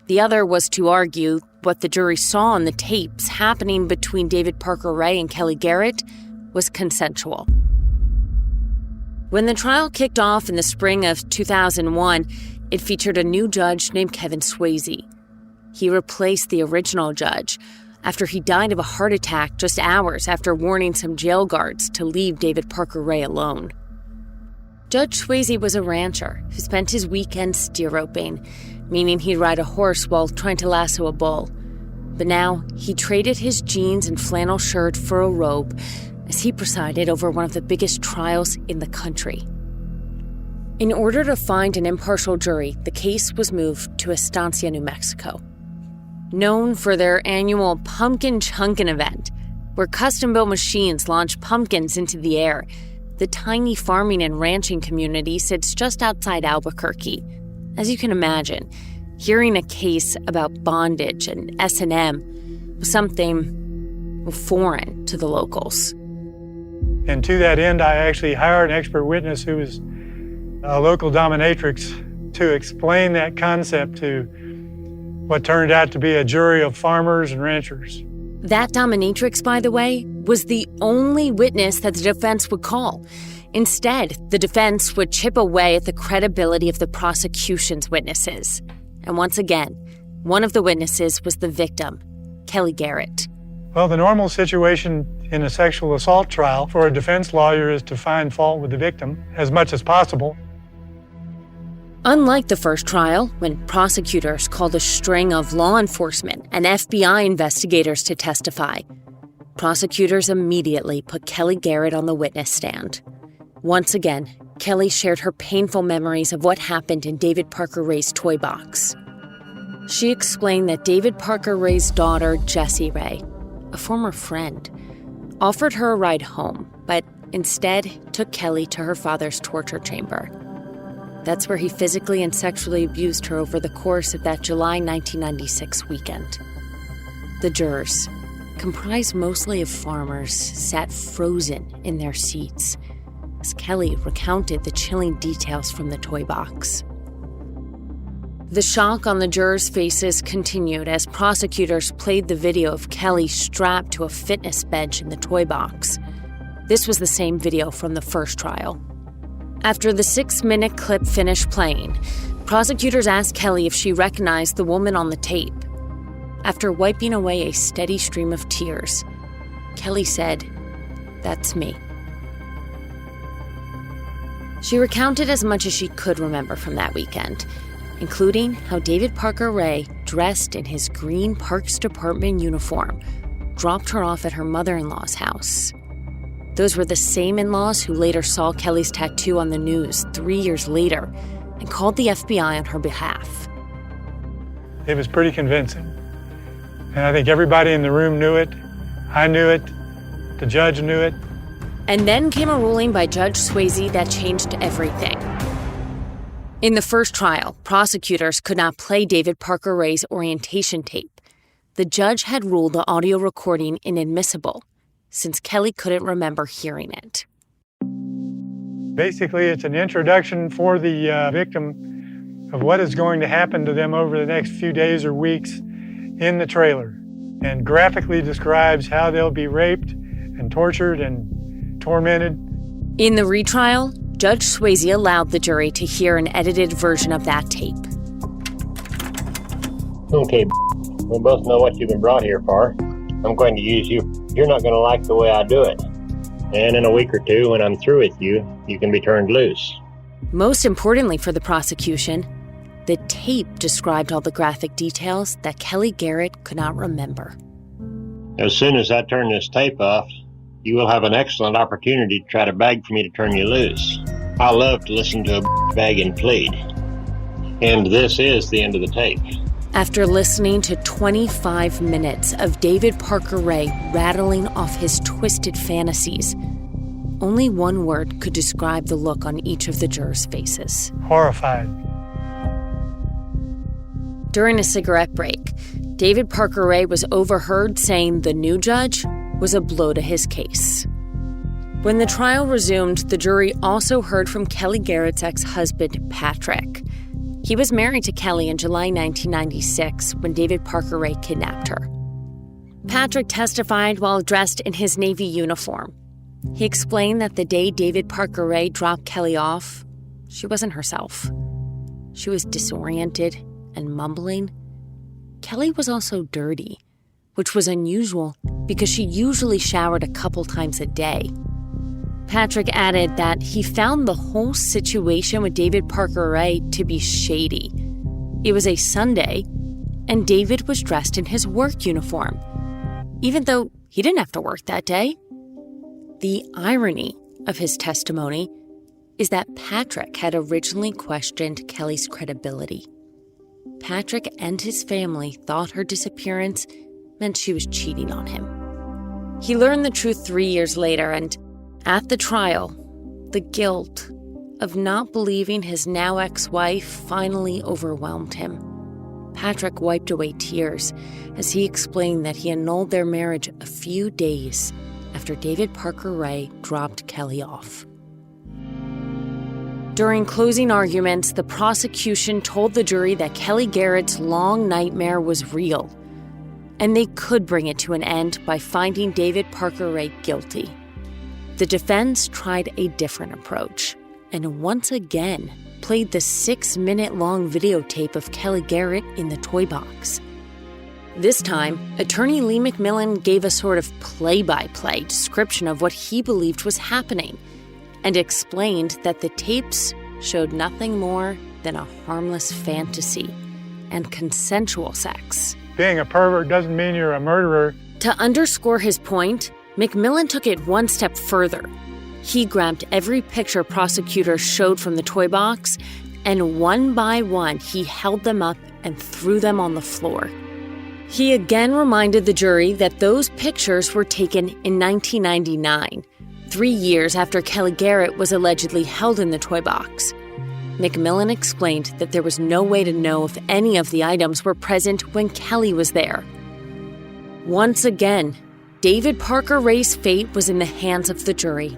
The other was to argue what the jury saw on the tapes happening between David Parker Ray and Kelly Garrett was consensual. When the trial kicked off in the spring of 2001, it featured a new judge named Kevin Swayze. He replaced the original judge after he died of a heart attack just hours after warning some jail guards to leave David Parker Ray alone. Judge Swayze was a rancher who spent his weekends steer roping, meaning he'd ride a horse while trying to lasso a bull. But now he traded his jeans and flannel shirt for a robe as he presided over one of the biggest trials in the country. In order to find an impartial jury, the case was moved to Estancia, New Mexico. Known for their annual Pumpkin Chunkin' event, where custom-built machines launch pumpkins into the air, the tiny farming and ranching community sits just outside Albuquerque. As you can imagine, hearing a case about bondage and S&M was something foreign to the locals. And to that end, I actually hired an expert witness who was a local dominatrix to explain that concept to what turned out to be a jury of farmers and ranchers. That dominatrix, by the way, was the only witness that the defense would call. Instead, the defense would chip away at the credibility of the prosecution's witnesses. And once again, one of the witnesses was the victim, Kelly Garrett. Well, the normal situation in a sexual assault trial for a defense lawyer is to find fault with the victim as much as possible. Unlike the first trial, when prosecutors called a string of law enforcement and FBI investigators to testify, prosecutors immediately put Kelly Garrett on the witness stand. Once again, Kelly shared her painful memories of what happened in David Parker Ray's toy box. She explained that David Parker Ray's daughter, Jessie Ray, a former friend, offered her a ride home, but instead took Kelly to her father's torture chamber. That's where he physically and sexually abused her over the course of that July 1996 weekend. The jurors, comprised mostly of farmers, sat frozen in their seats as Kelly recounted the chilling details from the toy box. The shock on the jurors' faces continued as prosecutors played the video of Kelly strapped to a fitness bench in the toy box. This was the same video from the first trial. After the 6-minute clip finished playing, prosecutors asked Kelly if she recognized the woman on the tape. After wiping away a steady stream of tears, Kelly said, "That's me." She recounted as much as she could remember from that weekend, including how David Parker Ray, dressed in his green Parks Department uniform, dropped her off at her mother-in-law's house. Those were the same in-laws who later saw Kelly's tattoo on the news 3 years later and called the FBI on her behalf. It was pretty convincing. And I think everybody in the room knew it. I knew it. The judge knew it. And then came a ruling by Judge Swayze that changed everything. In the first trial, prosecutors could not play David Parker Ray's orientation tape. The judge had ruled the audio recording inadmissible, since Kelly couldn't remember hearing it. Basically, it's an introduction for the victim of what is going to happen to them over the next few days or weeks in the trailer, and graphically describes how they'll be raped and tortured and tormented. In the retrial, Judge Swayze allowed the jury to hear an edited version of that tape. Okay, we both know what you've been brought here for. I'm going to use you. You're not going to like the way I do it. And in a week or two, when I'm through with you, you can be turned loose. Most importantly for the prosecution, the tape described all the graphic details that Kelly Garrett could not remember. As soon as I turn this tape off, you will have an excellent opportunity to try to beg for me to turn you loose. I love to listen to a beg and plead. And this is the end of the tape. After listening to 25 minutes of David Parker Ray rattling off his twisted fantasies, only one word could describe the look on each of the jurors' faces. Horrified. During a cigarette break, David Parker Ray was overheard saying the new judge was a blow to his case. When the trial resumed, the jury also heard from Kelly Garrett's ex-husband, Patrick. He was married to Kelly in July 1996 when David Parker Ray kidnapped her. Patrick testified while dressed in his Navy uniform. He explained that the day David Parker Ray dropped Kelly off, she wasn't herself. She was disoriented and mumbling. Kelly was also dirty, which was unusual because she usually showered a couple times a day. Patrick added that he found the whole situation with David Parker Ray to be shady. It was a Sunday, and David was dressed in his work uniform, even though he didn't have to work that day. The irony of his testimony is that Patrick had originally questioned Kelly's credibility. Patrick and his family thought her disappearance meant she was cheating on him. He learned the truth 3 years later, and at the trial, the guilt of not believing his now ex-wife finally overwhelmed him. Patrick wiped away tears as he explained that he annulled their marriage a few days after David Parker Ray dropped Kelly off. During closing arguments, the prosecution told the jury that Kelly Garrett's long nightmare was real, and they could bring it to an end by finding David Parker Ray guilty. The defense tried a different approach, and once again played the 6-minute-long videotape of Kelly Garrett in the toy box. This time, attorney Lee McMillan gave a sort of play-by-play description of what he believed was happening, and explained that the tapes showed nothing more than a harmless fantasy and consensual sex. Being a pervert doesn't mean you're a murderer. To underscore his point, McMillan took it one step further. He grabbed every picture prosecutors showed from the toy box, and one by one, he held them up and threw them on the floor. He again reminded the jury that those pictures were taken in 1999, 3 years after Kelly Garrett was allegedly held in the toy box. McMillan explained that there was no way to know if any of the items were present when Kelly was there. Once again, David Parker Ray's fate was in the hands of the jury.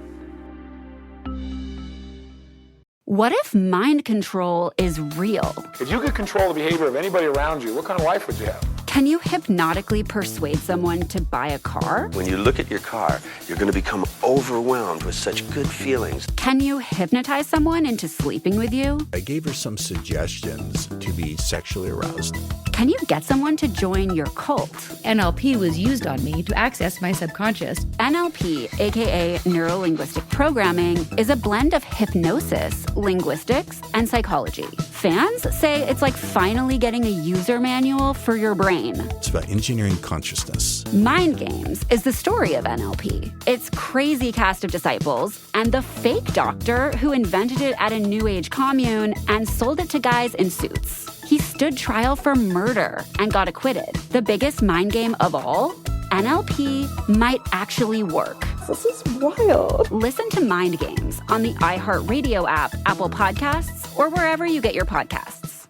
What if mind control is real? If you could control the behavior of anybody around you, what kind of life would you have? Can you hypnotically persuade someone to buy a car? When you look at your car, you're going to become overwhelmed with such good feelings. Can you hypnotize someone into sleeping with you? I gave her some suggestions to be sexually aroused. Can you get someone to join your cult? NLP was used on me to access my subconscious. NLP, aka Neuro-Linguistic Programming, is a blend of hypnosis, linguistics, and psychology. Fans say it's like finally getting a user manual for your brain. It's about engineering consciousness. Mind Games is the story of NLP. Its crazy cast of disciples and the fake doctor who invented it at a New Age commune and sold it to guys in suits. He stood trial for murder and got acquitted. The biggest mind game of all? NLP might actually work. This is wild. Listen to Mind Games on the iHeartRadio app, Apple Podcasts, or wherever you get your podcasts.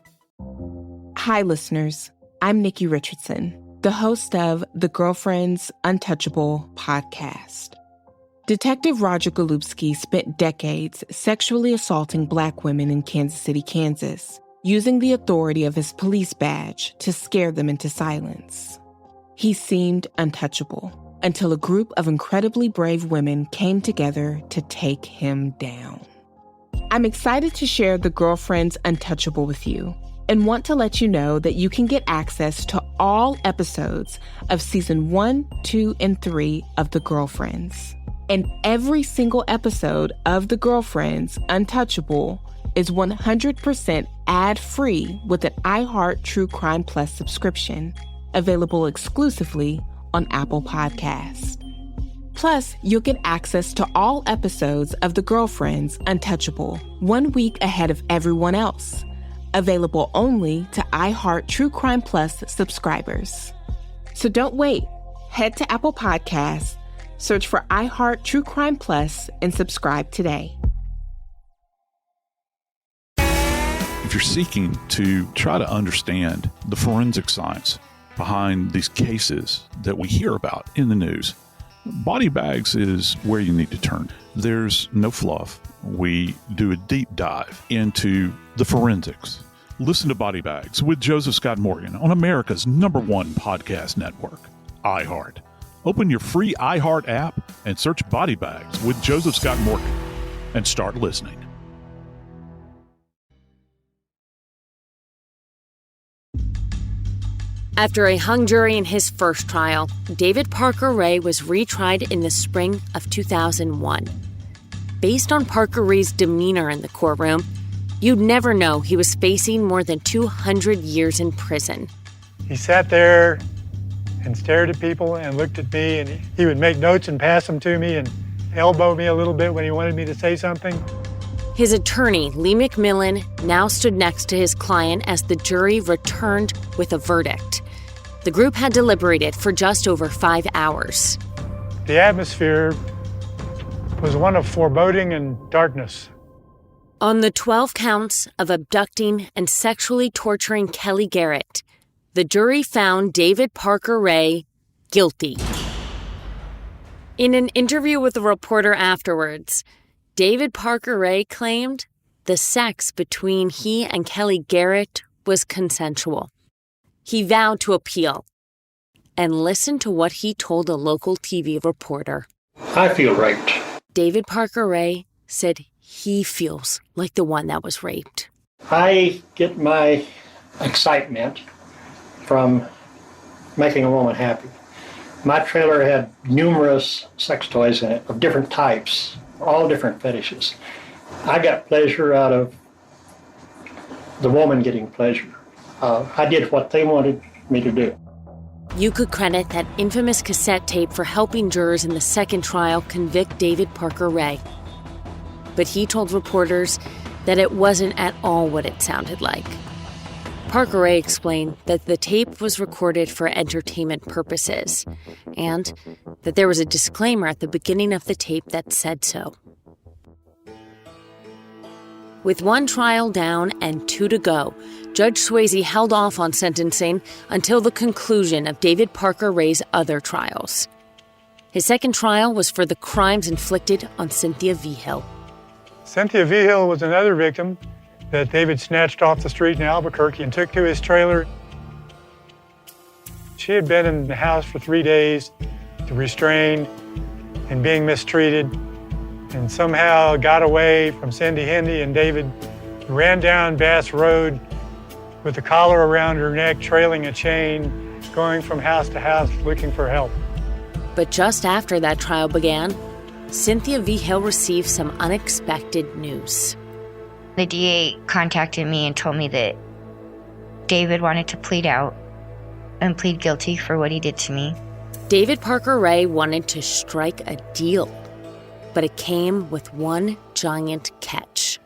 Hi, listeners. I'm Nikki Richardson, the host of the Girlfriends Untouchable podcast. Detective Roger Golubski spent decades sexually assaulting Black women in Kansas City, Kansas, using the authority of his police badge to scare them into silence. He seemed untouchable, until a group of incredibly brave women came together to take him down. I'm excited to share The Girlfriends Untouchable with you and want to let you know that you can get access to all episodes of season 1, 2, and 3 of The Girlfriends. And every single episode of The Girlfriends Untouchable is 100% ad-free with an iHeart True Crime Plus subscription, available exclusively on Apple Podcasts. Plus, you'll get access to all episodes of The Girlfriends Untouchable 1 week ahead of everyone else, available only to iHeart True Crime Plus subscribers. So don't wait. Head to Apple Podcasts, search for iHeart True Crime Plus, and subscribe today. If you're seeking to try to understand the forensic science behind these cases that we hear about in the news, Body Bags is where you need to turn. There's no fluff. We do a deep dive into the forensics. Listen to Body Bags with Joseph Scott Morgan on America's #1 podcast network, iHeart. Open your free iHeart app and search Body Bags with Joseph Scott Morgan and start listening. After a hung jury in his first trial, David Parker Ray was retried in the spring of 2001. Based on Parker Ray's demeanor in the courtroom, you'd never know he was facing more than 200 years in prison. He sat there and stared at people and looked at me, and he would make notes and pass them to me and elbow me a little bit when he wanted me to say something. His attorney, Lee McMillan, now stood next to his client as the jury returned with a verdict. The group had deliberated for just over 5 hours. The atmosphere was one of foreboding and darkness. On the 12 counts of abducting and sexually torturing Kelly Garrett, the jury found David Parker Ray guilty. In an interview with a reporter afterwards, David Parker Ray claimed the sex between he and Kelly Garrett was consensual. He vowed to appeal. And listen to what he told a local TV reporter. I feel raped. David Parker Ray said he feels like the one that was raped. I get my excitement from making a woman happy. My trailer had numerous sex toys in it of different types, all different fetishes. I got pleasure out of the woman getting pleasure. I did what they wanted me to do. You could credit that infamous cassette tape for helping jurors in the second trial convict David Parker Ray. But he told reporters that it wasn't at all what it sounded like. Parker Ray explained that the tape was recorded for entertainment purposes, and that there was a disclaimer at the beginning of the tape that said so. With one trial down and 2 to go, Judge Swayze held off on sentencing until the conclusion of David Parker Ray's other trials. His second trial was for the crimes inflicted on Cynthia Vigil. Cynthia Vigil was another victim that David snatched off the street in Albuquerque and took to his trailer. She had been in the house for 3 days, restrained and being mistreated, and somehow got away from Cindy Hendy, and David ran down Bass Road with the collar around her neck, trailing a chain, going from house to house looking for help. But just after that trial began, Cynthia Vigil received some unexpected news. The DA contacted me and told me that David wanted to plead out and plead guilty for what he did to me. David Parker Ray wanted to strike a deal, but it came with one giant catch.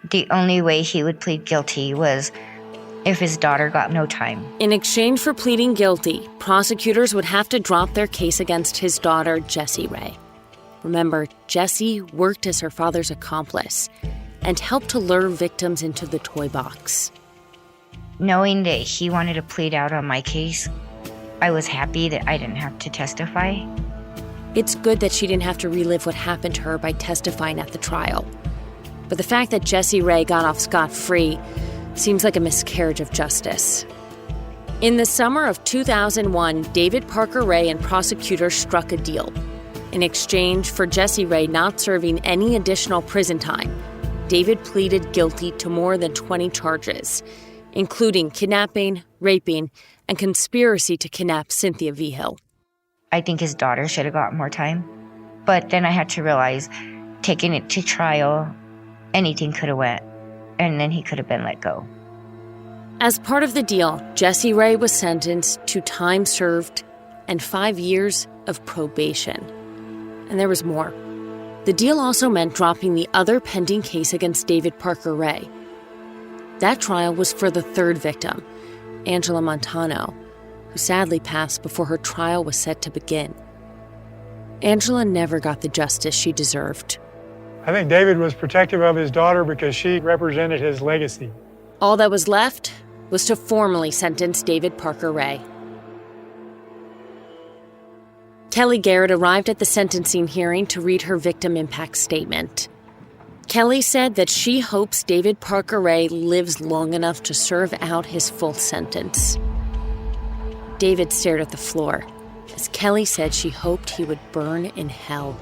The only way he would plead guilty was if his daughter got no time. In exchange for pleading guilty, prosecutors would have to drop their case against his daughter, Jessie Ray. Remember, Jessie worked as her father's accomplice and helped to lure victims into the toy box. Knowing that he wanted to plead out on my case, I was happy that I didn't have to testify. It's good that she didn't have to relive what happened to her by testifying at the trial. But the fact that Jessie Ray got off scot-free seems like a miscarriage of justice. In the summer of 2001, David Parker Ray and prosecutors struck a deal. In exchange for Jesse Ray not serving any additional prison time, David pleaded guilty to more than 20 charges, including kidnapping, raping, and conspiracy to kidnap Cynthia Vigil. I think his daughter should have got more time. But then I had to realize, taking it to trial, anything could have went, and then he could have been let go. As part of the deal, Jesse Ray was sentenced to time served and 5 years of probation. And there was more. The deal also meant dropping the other pending case against David Parker Ray. That trial was for the third victim, Angela Montano, who sadly passed before her trial was set to begin. Angela never got the justice she deserved. I think David was protective of his daughter because she represented his legacy. All that was left was to formally sentence David Parker Ray. Kelly Garrett arrived at the sentencing hearing to read her victim impact statement. Kelly said that she hopes David Parker Ray lives long enough to serve out his full sentence. David stared at the floor as Kelly said she hoped he would burn in hell.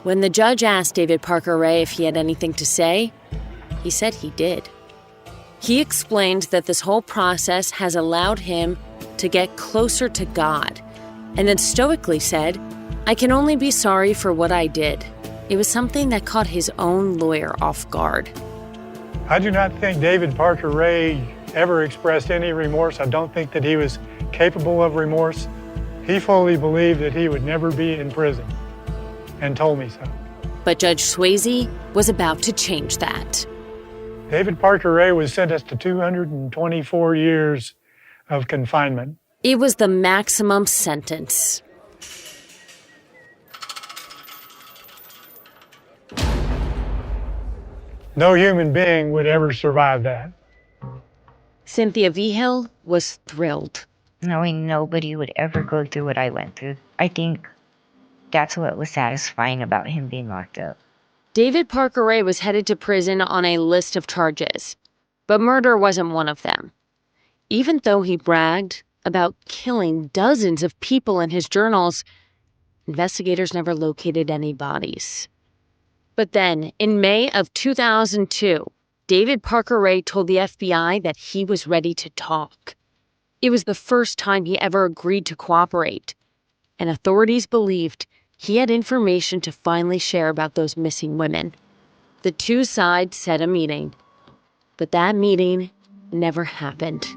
When the judge asked David Parker Ray if he had anything to say, he said he did. He explained that this whole process has allowed him to get closer to God, and then stoically said, "I can only be sorry for what I did." It was something that caught his own lawyer off guard. I do not think David Parker Ray ever expressed any remorse. I don't think that he was capable of remorse. He fully believed that he would never be in prison, and told me so. But Judge Swayze was about to change that. David Parker Ray was sentenced to 224 years of confinement. It was the maximum sentence. No human being would ever survive that. Cynthia Vigil was thrilled. Knowing nobody would ever go through what I went through, I think that's what was satisfying about him being locked up. David Parker Ray was headed to prison on a list of charges, but murder wasn't one of them. Even though he bragged about killing dozens of people in his journals, investigators never located any bodies. But then, in May of 2002, David Parker Ray told the FBI that he was ready to talk. It was the first time he ever agreed to cooperate, and authorities believed he had information to finally share about those missing women. The two sides set a meeting, but that meeting never happened.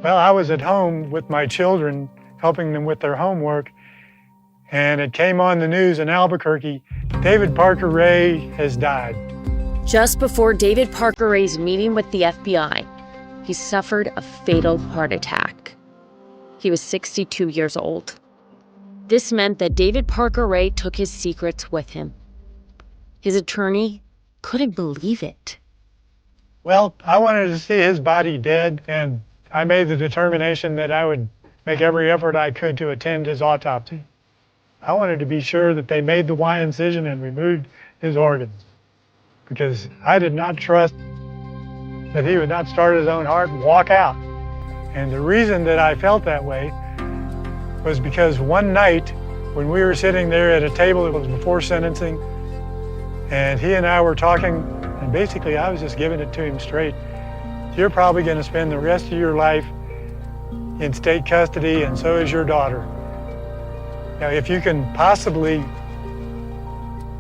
Well, I was at home with my children, helping them with their homework, and it came on the news in Albuquerque, David Parker Ray has died. Just before David Parker Ray's meeting with the FBI, he suffered a fatal heart attack. He was 62 years old. This meant that David Parker Ray took his secrets with him. His attorney couldn't believe it. Well, I wanted to see his body dead, and I made the determination that I would make every effort I could to attend his autopsy. I wanted to be sure that they made the Y incision and removed his organs, because I did not trust that he would not start his own heart and walk out. And the reason that I felt that way was because one night when we were sitting there at a table, it was before sentencing, and he and I were talking, and basically I was just giving it to him straight. You're probably going to spend the rest of your life in state custody, and so is your daughter. Now, if you can possibly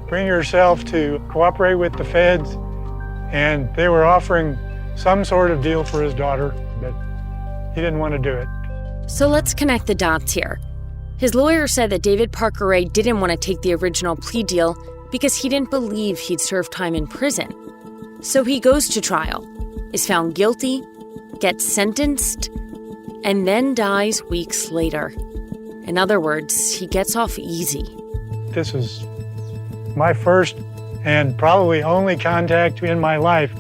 bring yourself to cooperate with the feds, and they were offering some sort of deal for his daughter, but he didn't want to do it. So let's connect the dots here. His lawyer said that David Parker Ray didn't want to take the original plea deal because he didn't believe he'd serve time in prison. So he goes to trial, is found guilty, gets sentenced, and then dies weeks later. In other words, he gets off easy. This was my first and probably only contact in my life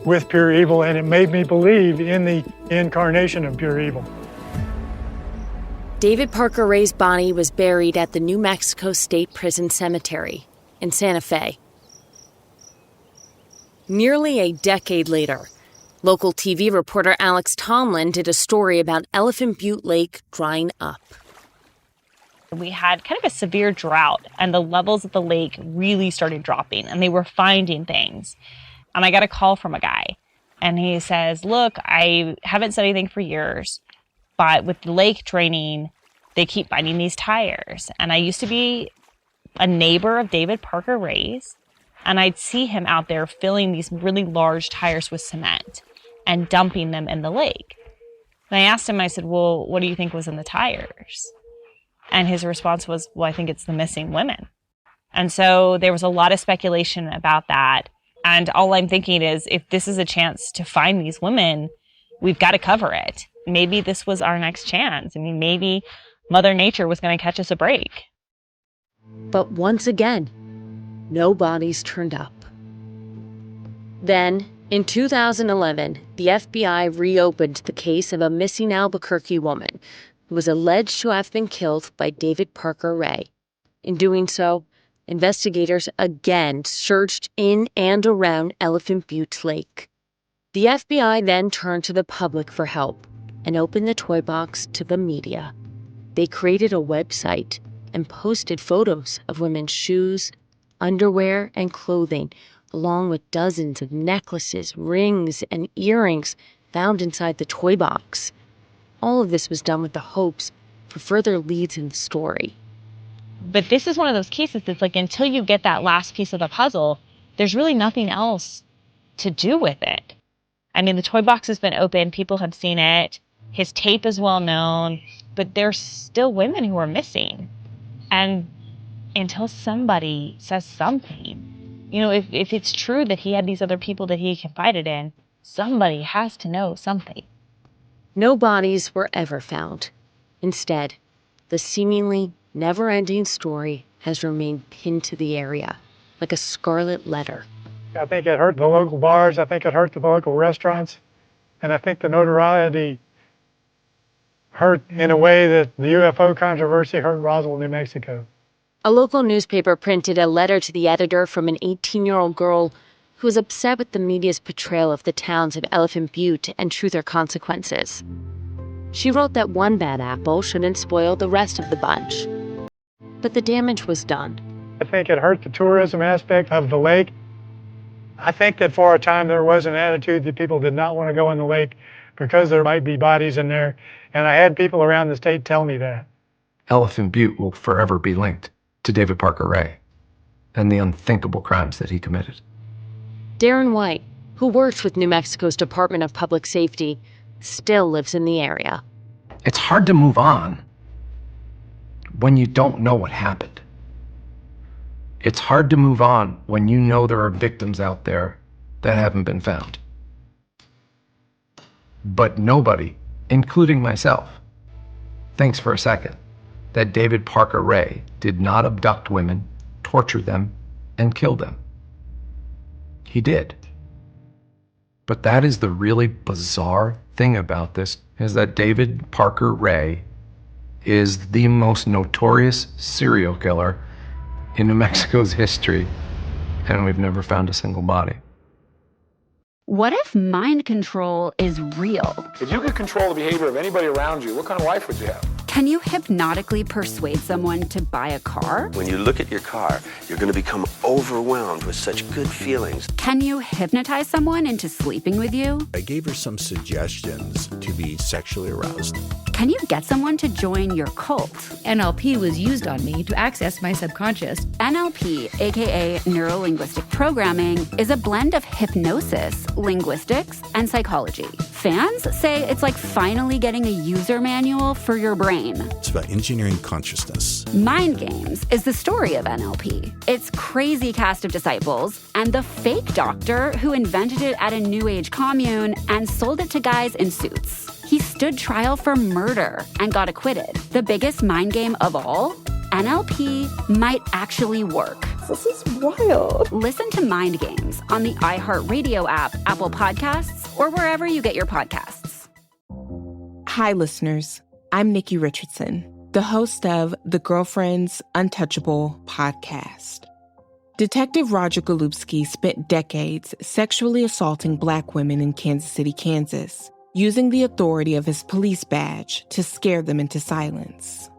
with pure evil, and it made me believe in the incarnation of pure evil. David Parker Ray's body was buried at the New Mexico State Prison Cemetery in Santa Fe. Nearly a decade later, Local TV reporter Alex Tomlin did a story about Elephant Butte Lake drying up. We had kind of a severe drought, and the levels of the lake really started dropping, and they were finding things. And I got a call from a guy, and he says, look, I haven't said anything for years, but with the lake draining, they keep finding these tires. And I used to be a neighbor of David Parker Ray's, and I'd see him out there filling these really large tires with cement and dumping them in the lake. And I asked him, I said, well, what do you think was in the tires? And his response was, well, I think it's the missing women. And so there was a lot of speculation about that. And all I'm thinking is, if this is a chance to find these women, we've got to cover it. Maybe this was our next chance. I mean, maybe Mother Nature was going to catch us a break. But once again, no bodies turned up. Then, in 2011, the FBI reopened the case of a missing Albuquerque woman who was alleged to have been killed by David Parker Ray. In doing so, investigators again searched in and around Elephant Butte Lake. The FBI then turned to the public for help and opened the toy box to the media. They created a website and posted photos of women's shoes, underwear, and clothing, along with dozens of necklaces, rings, and earrings found inside the toy box. All of this was done with the hopes for further leads in the story. But this is one of those cases that's like, until you get that last piece of the puzzle, there's really nothing else to do with it. I mean, the toy box has been open. People have seen it. His tape is well known. But there's still women who are missing. And until somebody says something, you know, if it's true that he had these other people that he confided in, somebody has to know something. No bodies were ever found. Instead, the seemingly never-ending story has remained pinned to the area, like a scarlet letter. I think it hurt the local bars. I think it hurt the local restaurants. And I think the notoriety hurt in a way that the UFO controversy hurt Roswell, New Mexico. A local newspaper printed a letter to the editor from an 18-year-old girl who was upset with the media's portrayal of the towns of Elephant Butte and Truth or Consequences. She wrote that one bad apple shouldn't spoil the rest of the bunch. But the damage was done. I think it hurt the tourism aspect of the lake. I think that for a time there was an attitude that people did not want to go in the lake because there might be bodies in there. And I had people around the state tell me that. Elephant Butte will forever be linked to David Parker Ray and the unthinkable crimes that he committed. Darren White, who works with New Mexico's Department of Public Safety, still lives in the area. It's hard to move on when you don't know what happened. It's hard to move on when you know there are victims out there that haven't been found. But nobody, including myself, thinks for a second that David Parker Ray did not abduct women, torture them, and kill them. He did. But that is the really bizarre thing about this, is that David Parker Ray is the most notorious serial killer in New Mexico's history, and we've never found a single body. What if mind control is real? If you could control the behavior of anybody around you, what kind of life would you have? Can you hypnotically persuade someone to buy a car? When you look at your car, you're going to become overwhelmed with such good feelings. Can you hypnotize someone into sleeping with you? I gave her some suggestions to be sexually aroused. Can you get someone to join your cult? NLP was used on me to access my subconscious. NLP, aka Neuro-Linguistic Programming, is a blend of hypnosis, linguistics, and psychology. Fans say it's like finally getting a user manual for your brain. It's about engineering consciousness. Mind Games is the story of NLP. Its crazy cast of disciples and the fake doctor who invented it at a New Age commune and sold it to guys in suits. He stood trial for murder and got acquitted. The biggest mind game of all? NLP might actually work. This is wild. Listen to Mind Games on the iHeartRadio app, Apple Podcasts, or wherever you get your podcasts. Hi, listeners. I'm Nikki Richardson, the host of the Girlfriends Untouchable podcast. Detective Roger Golubski spent decades sexually assaulting Black women in Kansas City, Kansas, using the authority of his police badge to scare them into silence.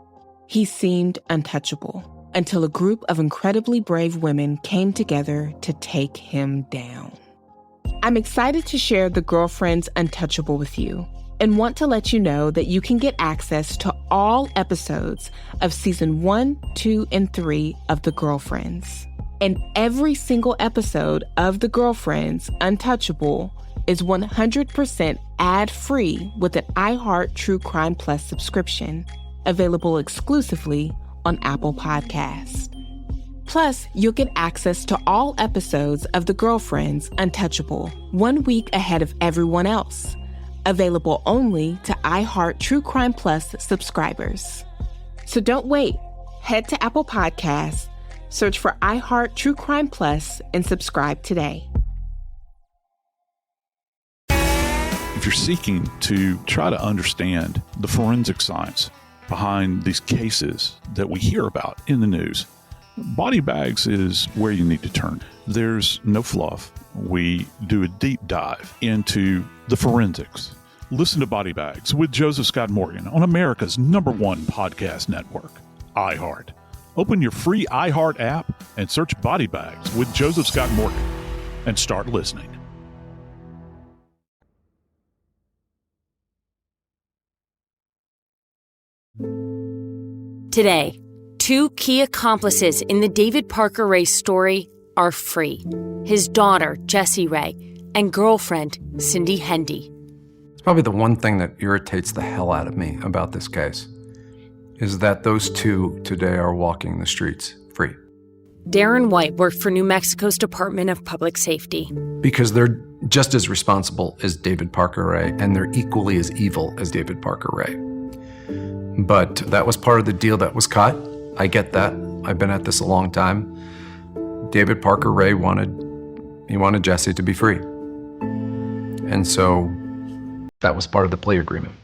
He seemed untouchable until a group of incredibly brave women came together to take him down. I'm excited to share The Girlfriend's Untouchable with you and want to let you know that you can get access to all episodes of Season 1, 2, and 3 of The Girlfriends. And every single episode of The Girlfriends Untouchable is 100% ad-free with an iHeart True Crime Plus subscription, available exclusively on Apple Podcasts. Plus, you'll get access to all episodes of The Girlfriends Untouchable 1 week ahead of everyone else, available only to iHeart True Crime Plus subscribers. So don't wait. Head to Apple Podcasts, search for iHeart True Crime Plus, and subscribe today. If you're seeking to try to understand the forensic science behind these cases that we hear about in the news, Body Bags is where you need to turn. There's no fluff. We do a deep dive into the forensics. Listen to Body Bags with Joseph Scott Morgan on America's #1 podcast network, iHeart. Open your free iHeart app and search Body Bags with Joseph Scott Morgan and start listening. Today, 2 key accomplices in the David Parker Ray story are free. His daughter, Jessie Ray, and girlfriend, Cindy Hendy. It's probably the one thing that irritates the hell out of me about this case, is that those two today are walking the streets free. Darren White worked for New Mexico's Department of Public Safety. Because they're just as responsible as David Parker Ray, and they're equally as evil as David Parker Ray. But that was part of the deal that was cut. I get that. I've been at this a long time. David Parker Ray wanted Jessie to be free. And so that was part of the plea agreement.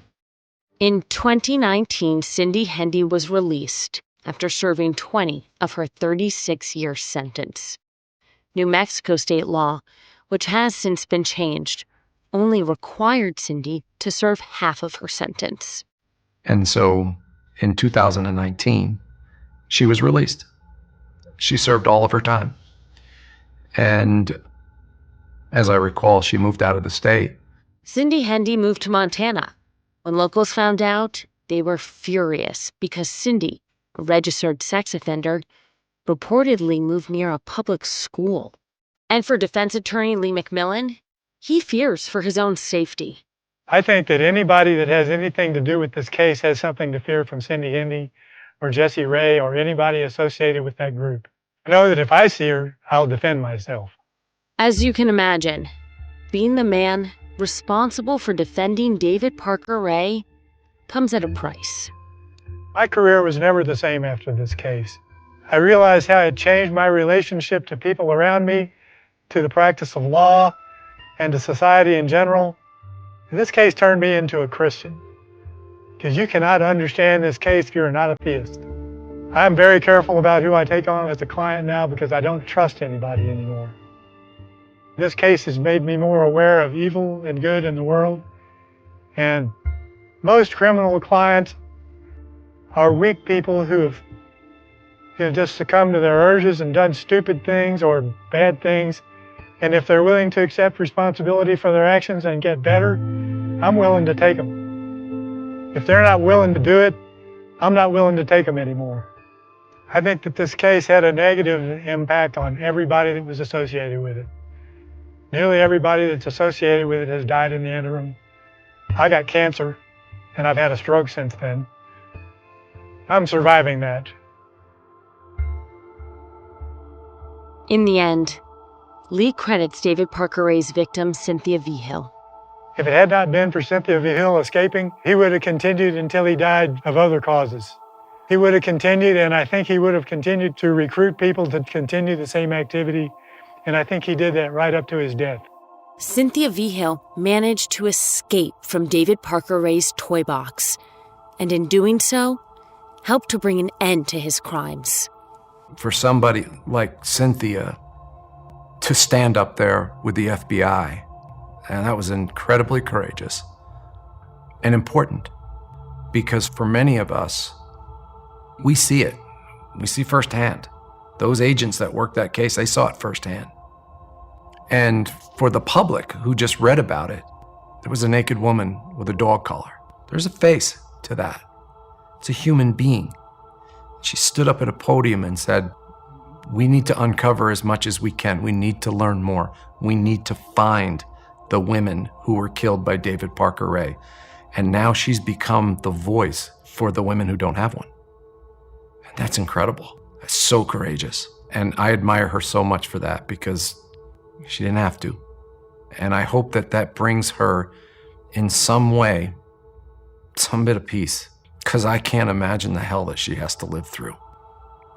In 2019, Cindy Hendy was released after serving 20 of her 36-year sentence. New Mexico state law, which has since been changed, only required Cindy to serve half of her sentence. And so in 2019, she was released. She served all of her time. And as I recall, she moved out of the state. Cindy Hendy moved to Montana. When locals found out, they were furious because Cindy, a registered sex offender, reportedly moved near a public school. And for defense attorney Lee McMillan, he fears for his own safety. I think that anybody that has anything to do with this case has something to fear from Cindy Hendy or Jessie Ray or anybody associated with that group. I know that if I see her, I'll defend myself. As you can imagine, being the man responsible for defending David Parker Ray comes at a price. My career was never the same after this case. I realized how it changed my relationship to people around me, to the practice of law, and to society in general. And this case turned me into a Christian, because you cannot understand this case if you're not a theist. I'm very careful about who I take on as a client now because I don't trust anybody anymore. This case has made me more aware of evil and good in the world, and most criminal clients are weak people who have just succumbed to their urges and done stupid things or bad things. And if they're willing to accept responsibility for their actions and get better, I'm willing to take them. If they're not willing to do it, I'm not willing to take them anymore. I think that this case had a negative impact on everybody that was associated with it. Nearly everybody that's associated with it has died in the interim. I got cancer, and I've had a stroke since then. I'm surviving that. In the end, Lee credits David Parker Ray's victim, Cynthia Vigil. If it had not been for Cynthia Vigil escaping, he would have continued until he died of other causes. He would have continued, and I think he would have continued to recruit people to continue the same activity, and I think he did that right up to his death. Cynthia Vigil managed to escape from David Parker Ray's toy box, and in doing so, helped to bring an end to his crimes. For somebody like Cynthia to stand up there with the FBI, and that was incredibly courageous and important, because for many of us, we see it. We see firsthand. Those agents that worked that case, they saw it firsthand. And for the public who just read about it, there was a naked woman with a dog collar. There's a face to that. It's a human being. She stood up at a podium and said, we need to uncover as much as we can. We need to learn more. We need to find the women who were killed by David Parker Ray. And now she's become the voice for the women who don't have one. And that's incredible. That's so courageous. And I admire her so much for that, because she didn't have to. And I hope that that brings her in some way, some bit of peace, because I can't imagine the hell that she has to live through.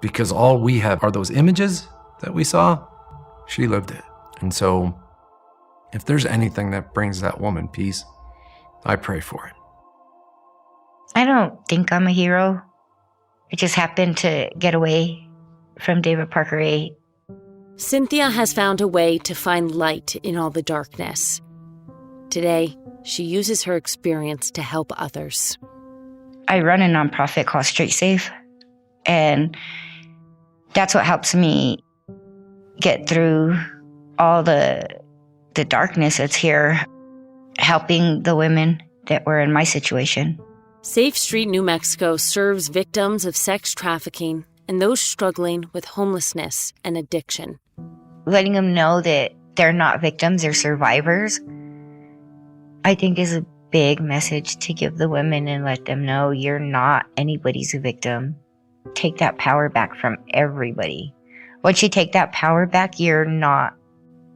Because all we have are those images that we saw. She lived it. And so if there's anything that brings that woman peace, I pray for it. I don't think I'm a hero. I just happened to get away from David Parker Ray. Cynthia has found a way to find light in all the darkness. Today, she uses her experience to help others. I run a nonprofit called Straight Safe, and that's what helps me get through all the darkness that's here, helping the women that were in my situation. Safe Street New Mexico serves victims of sex trafficking and those struggling with homelessness and addiction. Letting them know that they're not victims, they're survivors, I think is a big message to give the women, and let them know you're not anybody's a victim. Take that power back from everybody. Once you take that power back, you're not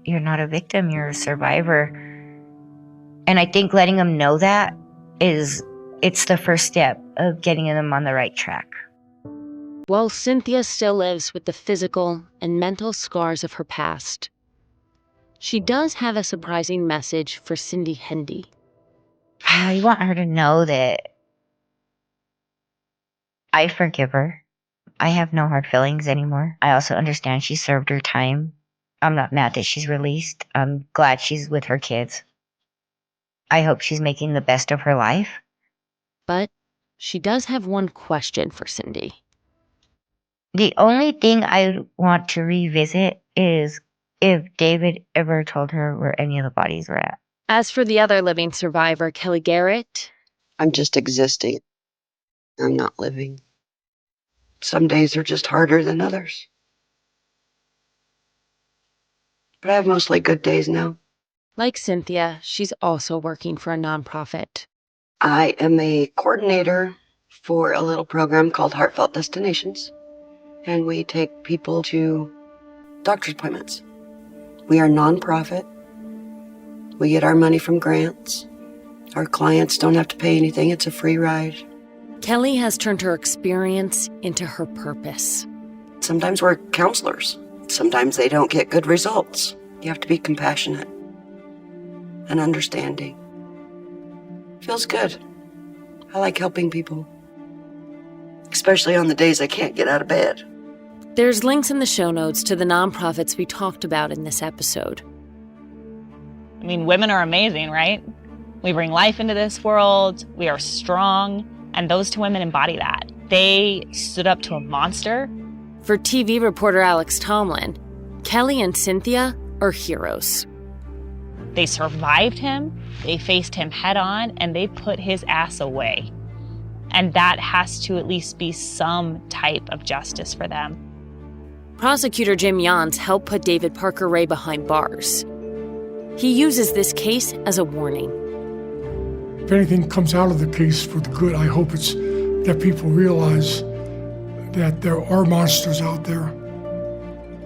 a victim, you're a survivor. And I think letting them know that it's the first step of getting them on the right track. While Cynthia still lives with the physical and mental scars of her past, she does have a surprising message for Cindy Hendy. I want her to know that I forgive her. I have no hard feelings anymore. I also understand she served her time. I'm not mad that she's released. I'm glad she's with her kids. I hope she's making the best of her life. But she does have one question for Cindy. The only thing I want to revisit is if David ever told her where any of the bodies were at. As for the other living survivor, Kelly Garrett, I'm just existing. I'm not living. Some days are just harder than others. But I have mostly good days now. like Cynthia, she's also working for a nonprofit. I am a coordinator for a little program called Heartfelt Destinations, and we take people to doctor's appointments. We are nonprofit. We get our money from grants. Our clients don't have to pay anything. It's a free ride. Kelly has turned her experience into her purpose. Sometimes we're counselors. Sometimes they don't get good results. You have to be compassionate and understanding. Feels good. I like helping people, especially on the days I can't get out of bed. There's links in the show notes to the nonprofits we talked about in this episode. I mean, women are amazing, right? We bring life into this world. We are strong. And those two women embody that. They stood up to a monster. For TV reporter Alex Tomlin, Kelly and Cynthia are heroes. They survived him, they faced him head on, and they put his ass away. And that has to at least be some type of justice for them. Prosecutor Jim Yans helped put David Parker Ray behind bars. He uses this case as a warning. If anything comes out of the case for the good, I hope it's that people realize that there are monsters out there.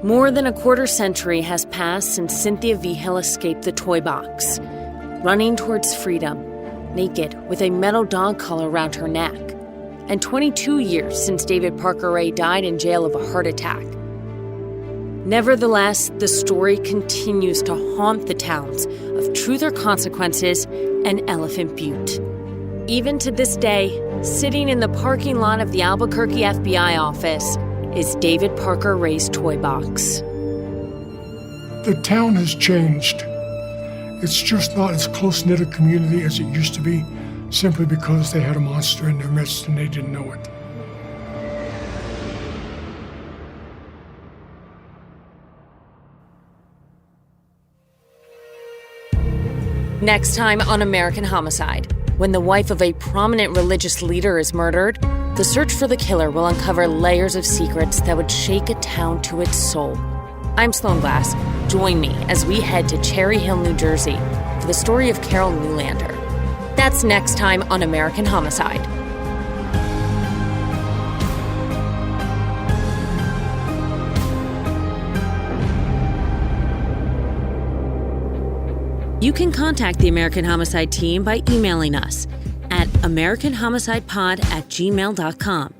More than a quarter century has passed since Cynthia Vigil escaped the toy box, running towards freedom, naked with a metal dog collar around her neck, and 22 years since David Parker Ray died in jail of a heart attack. Nevertheless, the story continues to haunt the towns of Truth or Consequences and Elephant Butte. Even to this day, sitting in the parking lot of the Albuquerque FBI office, is David Parker Ray's toy box. The town has changed. It's just not as close-knit a community as it used to be, simply because they had a monster in their midst and they didn't know it. Next time on American Homicide, when the wife of a prominent religious leader is murdered, the search for the killer will uncover layers of secrets that would shake a town to its soul. I'm Sloan Glass. Join me as we head to Cherry Hill, New Jersey, for the story of Carol Newlander. That's next time on American Homicide. You can contact the American Homicide team by emailing us at americanhomicidepod@gmail.com.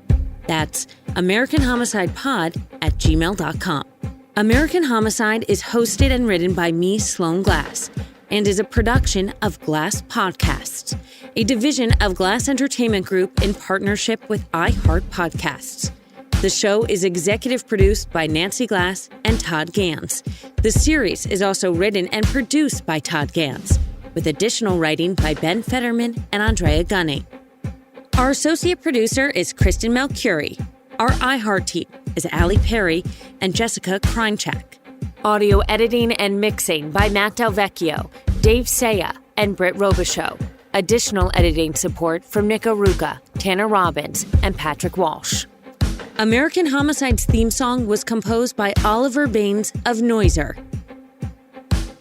That's americanhomicidepod@gmail.com. American Homicide is hosted and written by me, Sloan Glass, and is a production of Glass Podcasts, a division of Glass Entertainment Group in partnership with iHeart Podcasts. The show is executive produced by Nancy Glass and Todd Gans. The series is also written and produced by Todd Gans, with additional writing by Ben Fetterman and Andrea Gunning. Our associate producer is Kristen Malcurie. Our iHeart team is Allie Perry and Jessica Kreinchak. Audio editing and mixing by Matt Del Vecchio, Dave Saya, and Britt Robichaux. Additional editing support from Nick Aruka, Tanner Robbins, and Patrick Walsh. American Homicide's theme song was composed by Oliver Baines of Noiser.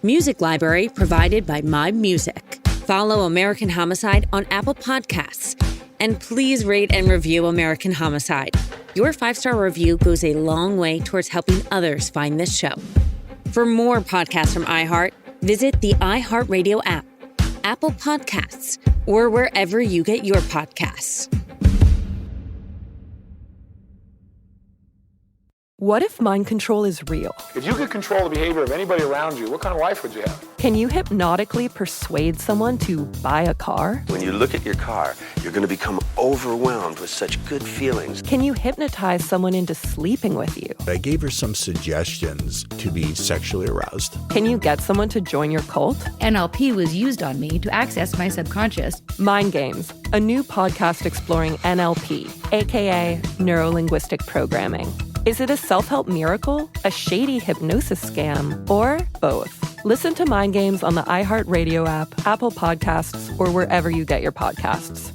Music library provided by My Music. Follow American Homicide on Apple Podcasts. And please rate and review American Homicide. Your 5-star review goes a long way towards helping others find this show. For more podcasts from iHeart, visit the iHeartRadio app, Apple Podcasts, or wherever you get your podcasts. What if mind control is real? If you could control the behavior of anybody around you, what kind of life would you have? Can you hypnotically persuade someone to buy a car? When you look at your car, you're going to become overwhelmed with such good feelings. Can you hypnotize someone into sleeping with you? I gave her some suggestions to be sexually aroused. Can you get someone to join your cult? NLP was used on me to access my subconscious. Mind Games, a new podcast exploring NLP, aka Neuro-Linguistic Programming. Is it a self-help miracle, a shady hypnosis scam, or both? Listen to Mind Games on the iHeartRadio app, Apple Podcasts, or wherever you get your podcasts.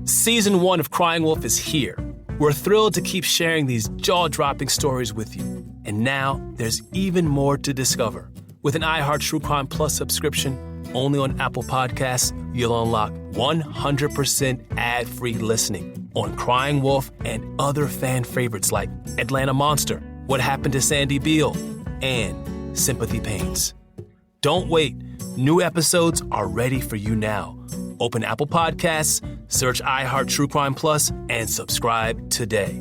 Season 1 of Crying Wolf is here. We're thrilled to keep sharing these jaw-dropping stories with you. And now there's even more to discover. With an iHeart True Crime Plus subscription, only on Apple Podcasts, you'll unlock 100% ad-free listening on Crying Wolf and other fan favorites like Atlanta Monster, What Happened to Sandy Beale, and Sympathy Pains. Don't wait. New episodes are ready for you now. Open Apple Podcasts, search iHeart True Crime Plus, and subscribe today.